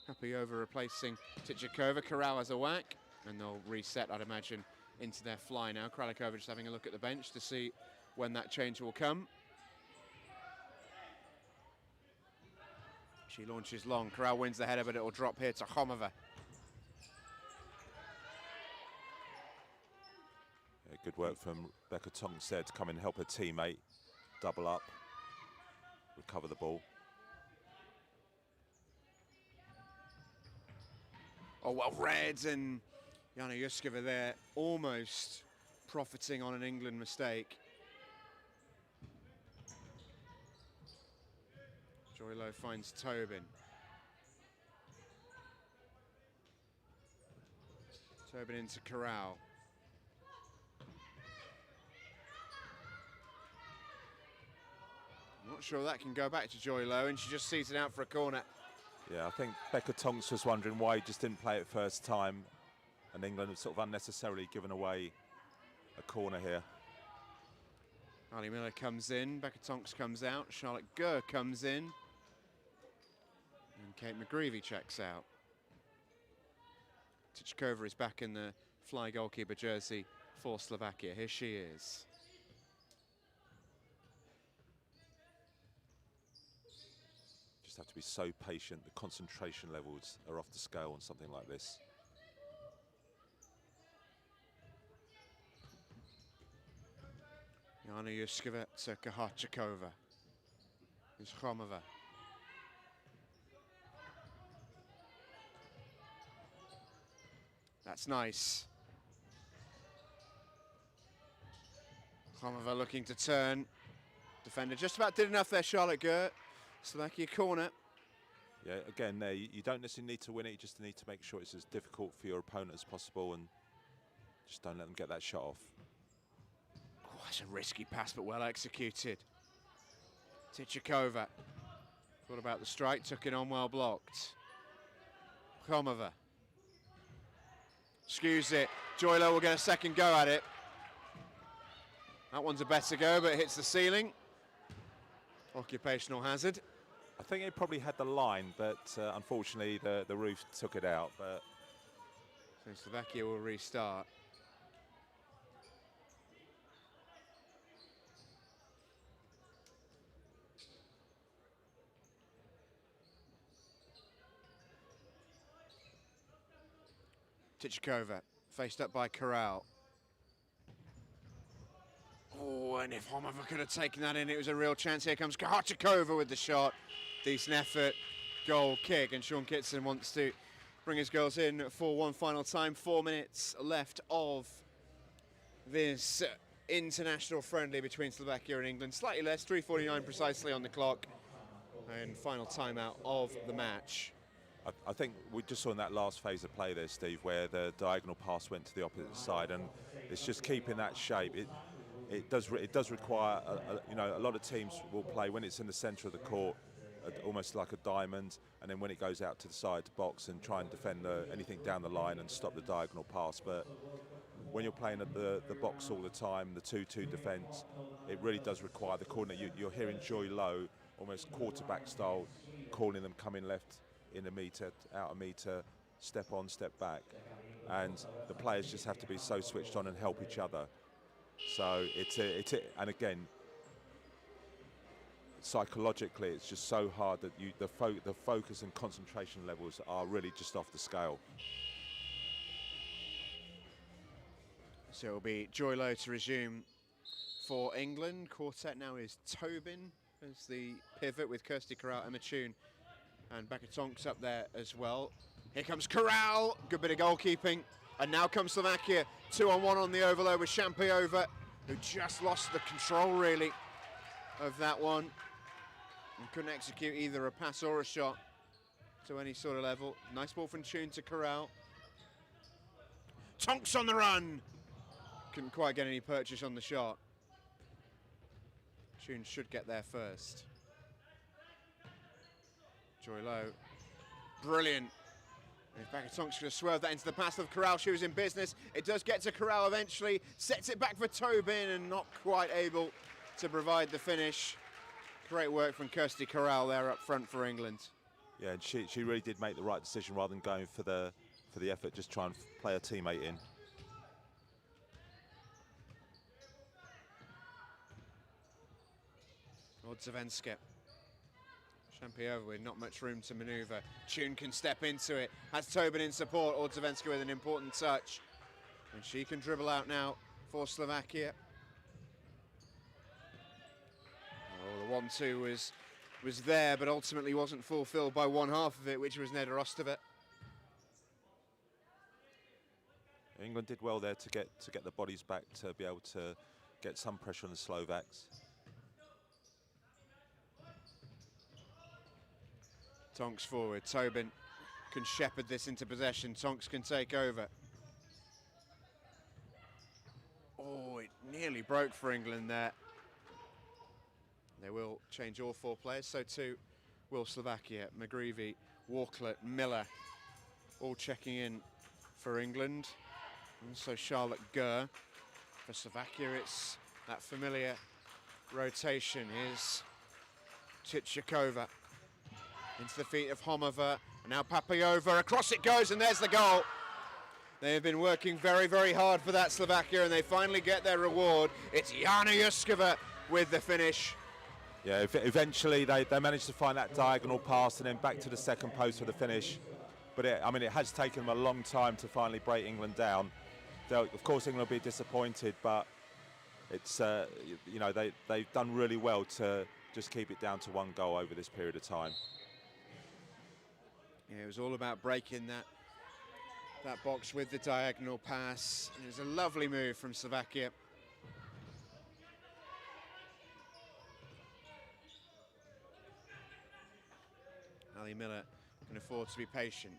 Papiova replacing Tichikova. Corral has a whack, and they'll reset, I'd imagine, into their fly now. Kralikova just having a look at the bench to see when that change will come. She launches long. Corral wins the header, but it will drop here to Homova. Yeah, good work from Becca Tonks there to come and help her teammate double up, recover the ball. Oh, well read, and Jana Juskiva there almost profiting on an England mistake. Joy Low finds Tobin. Tobin into Corral. I'm not sure that can go back to Joy Low, and she just sees it out for a corner. Yeah, I think Becca Tonks was wondering why he just didn't play it first time, and England have sort of unnecessarily given away a corner here. Ali Miller comes in, Becca Tonks comes out, Charlotte Gurr comes in, and Kate McGreevy checks out. Tichikova is back in the fly goalkeeper jersey for Slovakia. Here she is. Just have to be so patient. The concentration levels are off the scale on something like this. Jana Juskiva to Kahachikova. Here's Homova. That's nice. Homova looking to turn. Defender just about did enough there, Charlotte Gurr. Slovakia corner. Yeah, again, there you don't necessarily need to win it. You just need to make sure it's as difficult for your opponent as possible, and just don't let them get that shot off. Oh, that's a risky pass, but well executed. Tichikova. Thought about the strike, took it on, well blocked. Homova. Excuse it. Joy Low will get a second go at it. That one's a better go, but it hits the ceiling. Occupational hazard. I think it probably had the line, but unfortunately the roof took it out. But so Slovakia will restart. Tichikova, faced up by Corral. Oh, and if Homova could have taken that in, it was a real chance. Here comes Kahachikova with the shot. Decent effort, goal kick, and Sean Kitson wants to bring his girls in for one final time. 4 minutes left of this international friendly between Slovakia and England. Slightly less, 3:49 precisely on the clock, and final timeout of the match. I think we just saw in that last phase of play there, Steve, where the diagonal pass went to the opposite side, and it's just keeping that shape. It does require a lot of teams will play when it's in the centre of the court, almost like a diamond, and then when it goes out to the side to box and try and defend anything down the line and stop the diagonal pass. But when you're playing at the box all the time, the 2-2 defence, it really does require the coordinate. You're hearing Joy Low, almost quarterback style, calling them coming left in a metre, out a metre, step on, step back. And the players just have to be so switched on and help each other. So and again, psychologically, it's just so hard that the focus and concentration levels are really just off the scale. So it'll be Joy Low to resume for England. Quartet now is Tobin as the pivot with Kirsty Corral, Emma Toon and Becca Tonks up there as well. Here comes Corral, good bit of goalkeeping. And now comes Slovakia, 2-on-1 on the overload with Champiova, who just lost the control really of that one and couldn't execute either a pass or a shot to any sort of level. Nice ball from Toon to Corral. Tonks on the run. Couldn't quite get any purchase on the shot. Toon should get there first. Joy Low, brilliant. If Becca Tonks could have swerved that into the path of Corral, she was in business. It does get to Corral eventually, sets it back for Tobin and not quite able to provide the finish. Great work from Kirsty Corral there up front for England. Yeah, and she really did make the right decision rather than going for the effort, just try and play her teammate in. Odzevenska. Champiova with not much room to manoeuvre. Toon can step into it. Has Tobin in support. Odzevenska with an important touch. And she can dribble out now for Slovakia. Oh, the 1-2 was there, but ultimately wasn't fulfilled by one half of it, which was Neda Rostova. England did well there to get the bodies back to be able to get some pressure on the Slovaks. Tonks forward, Tobin can shepherd this into possession, Tonks can take over. Oh, it nearly broke for England there. They will change all four players, so too will Slovakia. McGreevy, Walklet, Miller, all checking in for England. Also Charlotte Gurr. For Slovakia, it's that familiar rotation. Here's Chichakova. Into the feet of Homova, and now Papayova, across it goes, and there's the goal. They have been working very, very hard for that, Slovakia, and they finally get their reward. It's Jana Juskova with the finish. Yeah, eventually they managed to find that diagonal pass and then back to the second post for the finish. But it has taken them a long time to finally break England down. Of course, England will be disappointed, but it's they've done really well to just keep it down to one goal over this period of time. Yeah, it was all about breaking that box with the diagonal pass. It was a lovely move from Slovakia. Ali Miller can afford to be patient.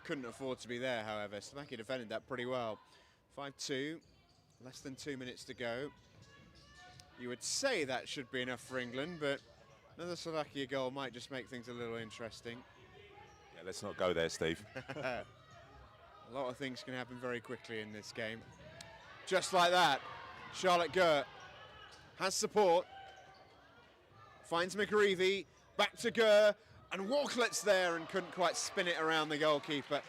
Couldn't afford to be there, however. Slovakia defended that pretty well. 5-2, less than 2 minutes to go. You would say that should be enough for England, but another Slovakia goal might just make things a little interesting. Yeah, let's not go there, Steve. A lot of things can happen very quickly in this game. Just like that, Charlotte Gurr has support, finds McGreevy, back to Gurr, and Walklet's there and couldn't quite spin it around the goalkeeper.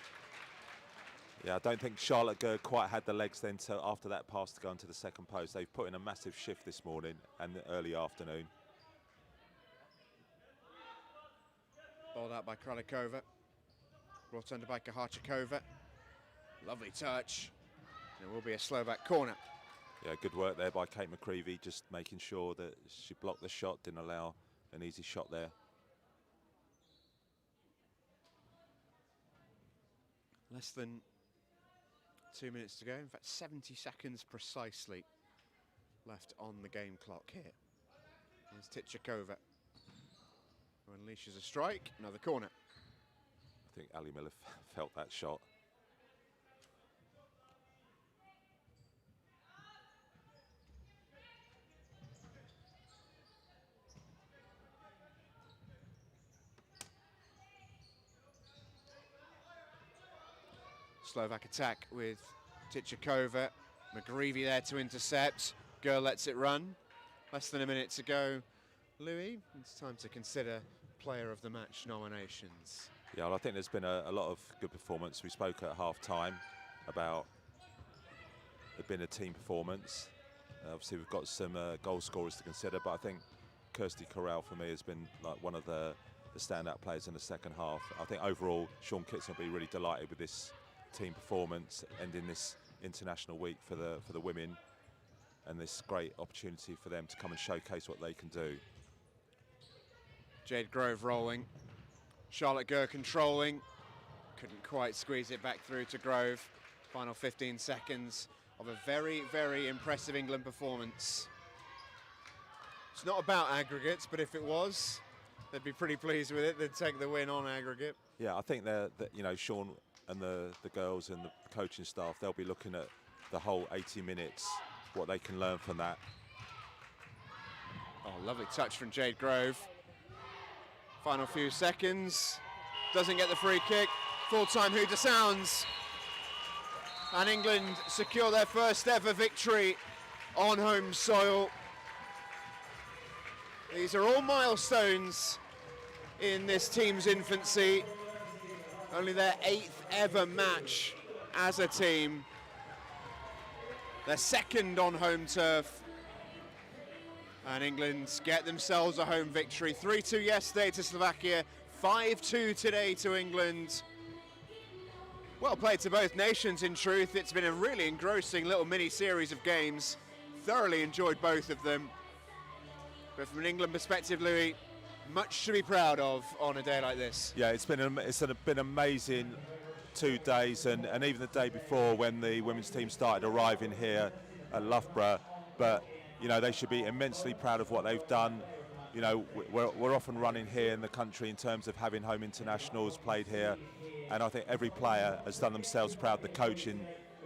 Yeah, I don't think Charlotte Gurr quite had the legs then to, after that pass, to go into the second post. They've put in a massive shift this morning and the early afternoon. Balled out by Kralikova. Brought under by Kaharchikova. Lovely touch. There will be a Slovak corner. Yeah, good work there by Kate McCreevy, just making sure that she blocked the shot, didn't allow an easy shot there. Less than 2 minutes to go. In fact, 70 seconds precisely left on the game clock here. There's Tichakova, who unleashes a strike. Another corner. I think Ali Miller felt that shot. Slovak attack with Tichakova. McGreevy there to intercept. Girl lets it run. Less than a minute to go. Louis, it's time to consider player of the match nominations. Yeah, well, I think there's been a lot of good performance. We spoke at half-time about it being a team performance. Obviously, we've got some goal scorers to consider, but I think Kirsty Corral, for me, has been like one of the standout players in the second half. I think overall, Sean Kitson will be really delighted with this team performance, ending this international week for the women, and this great opportunity for them to come and showcase what they can do. Jade Grove rolling. Charlotte Gurr controlling. Couldn't quite squeeze it back through to Grove. Final 15 seconds of a very, very impressive England performance. It's not about aggregates, but if it was, they'd be pretty pleased with it. They'd take the win on aggregate. Yeah, I think that you know, Sean and the girls and the coaching staff, they'll be looking at the whole 80 minutes, what they can learn from that. Oh, lovely touch from Jade Grove. Final few seconds. Doesn't get the free kick. Full-time hooter sounds. And England secure their first ever victory on home soil. These are all milestones in this team's infancy. Only their 8th ever match as a team. Their second on home turf. And England get themselves a home victory. 3-2 yesterday to Slovakia, 5-2 today to England. Well played to both nations, in truth. It's been a really engrossing little mini-series of games. Thoroughly enjoyed both of them. But from an England perspective, Louis, much to be proud of on a day like this. Yeah, it's been amazing 2 days, and even the day before when the women's team started arriving here at Loughborough. But you know, they should be immensely proud of what they've done. You know, we're often running here in the country in terms of having home internationals played here, and I think every player has done themselves proud. The coaching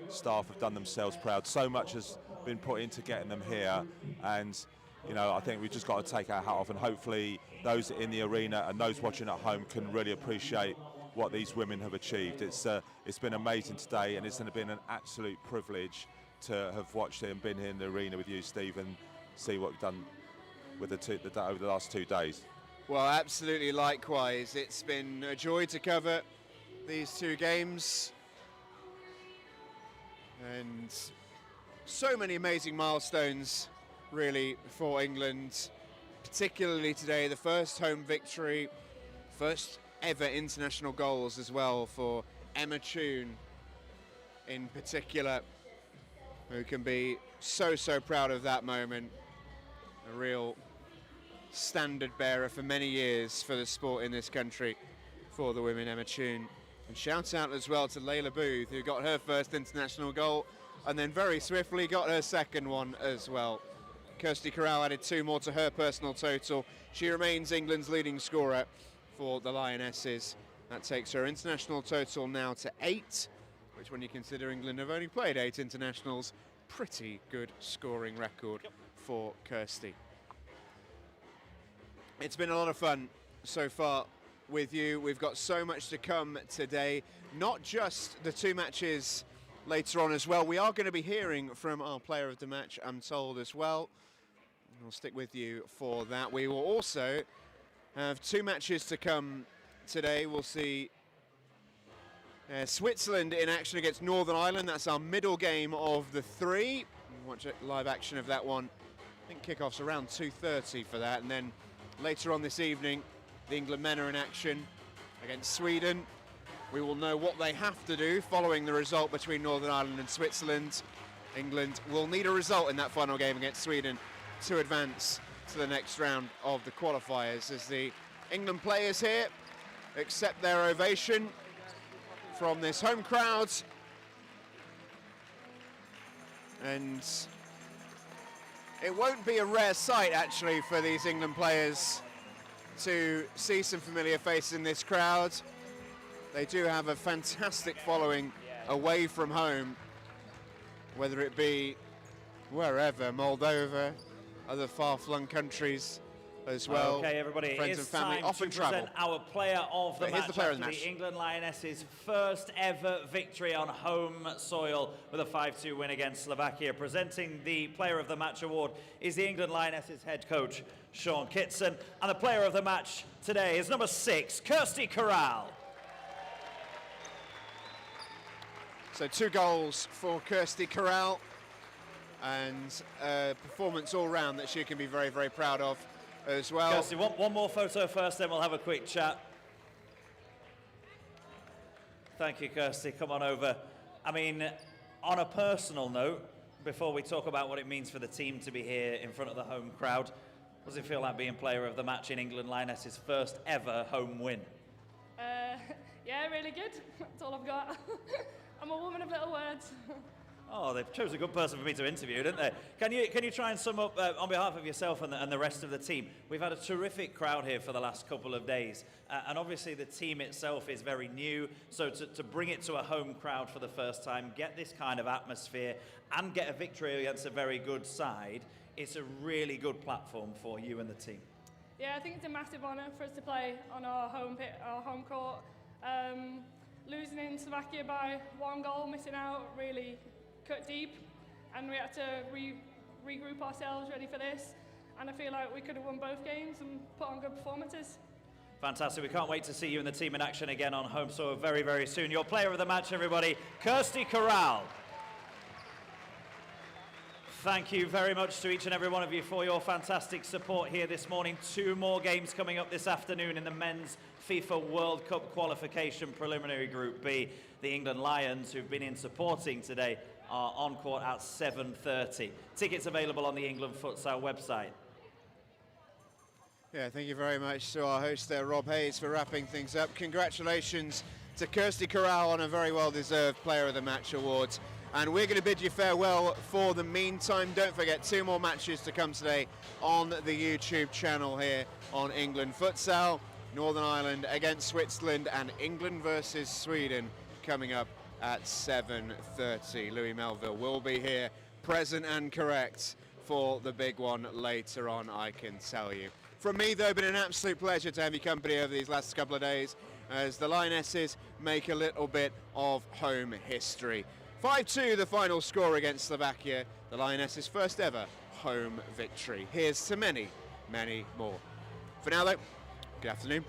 staff have done themselves proud. So much has been put into getting them here, and you know, I think we've just got to take our hat off, and hopefully those in the arena and those watching at home can really appreciate what these women have achieved. It's been amazing today, and it's been an absolute privilege to have watched it and been here in the arena with you, Steve, and see what we've done with over the last 2 days. Well, absolutely likewise. It's been a joy to cover these 2 games. And so many amazing milestones, really, for England. Particularly today, the first home victory, first ever international goals as well for Emma Toon in particular, who can be so proud of that moment. A real standard bearer for many years for the sport in this country for the women, Emma Toon. And shout out as well to Layla Booth, who got her first international goal and then very swiftly got her second one as well. Kirsty Corral added 2 more to her personal total. She remains England's leading scorer for the Lionesses. That takes her international total now to 8, which, when you consider England have only played 8 internationals, pretty good scoring record for Kirsty. It's been a lot of fun so far with you. We've got so much to come today, not just the 2 matches later on as well. We are going to be hearing from our player of the match, I'm told, as well. We'll stick with you for that. We will also have 2 matches to come today. We'll see Switzerland in action against Northern Ireland. That's our middle game of the 3. We'll watch live action of that one. I think kickoff's around 2:30 for that. And then later on this evening, the England men are in action against Sweden. We will know what they have to do following the result between Northern Ireland and Switzerland. England will need a result in that final game against Sweden to advance to the next round of the qualifiers, as the England players here accept their ovation from this home crowd. And it won't be a rare sight, actually, for these England players to see some familiar faces in this crowd. They do have a fantastic following away from home, whether it be wherever, Moldova, other far-flung countries. as well. Okay, everybody, friends it's and family time often to travel. present our player of the But here's match the player of after the match. the England Lionesses' first ever victory on home soil with a 5-2 win against Slovakia. Presenting the player of the match award is the England Lionesses head coach, Sean Kitson. And the player of the match today is number 6, Kirsty Corral. So 2 goals for Kirsty Corral, and a performance all round that she can be very, very proud of as well. Kirsty, one more photo first, then we'll have a quick chat. Thank you, Kirsty. Come on over. I mean, on a personal note, before we talk about what it means for the team to be here in front of the home crowd, what does it feel like being player of the match in England Lionesses' first ever home win? Yeah, really good. That's all I've got. I'm a woman of little words. Oh, they chose a good person for me to interview, didn't they? Can you try and sum up on behalf of yourself and the rest of the team? We've had a terrific crowd here for the last couple of days, and obviously the team itself is very new, so to bring it to a home crowd for the first time, get this kind of atmosphere, and get a victory against a very good side, it's a really good platform for you and the team. Yeah, I think it's a massive honour for us to play on our home court. Losing in Slovakia by 1 goal, missing out, really cut deep, and we had to regroup ourselves ready for this, and I feel like we could have won both games and put on good performances. Fantastic. We can't wait to see you and the team in action again on home soil very, very soon. Your player of the match, everybody, Kirsty Corral. Thank you very much to each and every one of you for your fantastic support here this morning. 2 more games coming up this afternoon in the men's FIFA World Cup qualification preliminary Group B. The England Lions, who've been in supporting today, are on court at 7:30. Tickets available on the England Futsal website. Yeah, thank you very much to our host there, Rob Hayes, for wrapping things up. Congratulations to Kirsty Corral on a very well-deserved Player of the Match award. And we're going to bid you farewell for the meantime. Don't forget, 2 more matches to come today on the YouTube channel here on England Futsal. Northern Ireland against Switzerland, and England versus Sweden coming up at 7:30. Louis Melville will be here, present and correct, for the big one later on, I can tell you. From me, though, been an absolute pleasure to have you company over these last couple of days as the Lionesses make a little bit of home history. 5-2 the final score against Slovakia, the Lionesses' first ever home victory. Here's to many, many more. For now, though, good afternoon.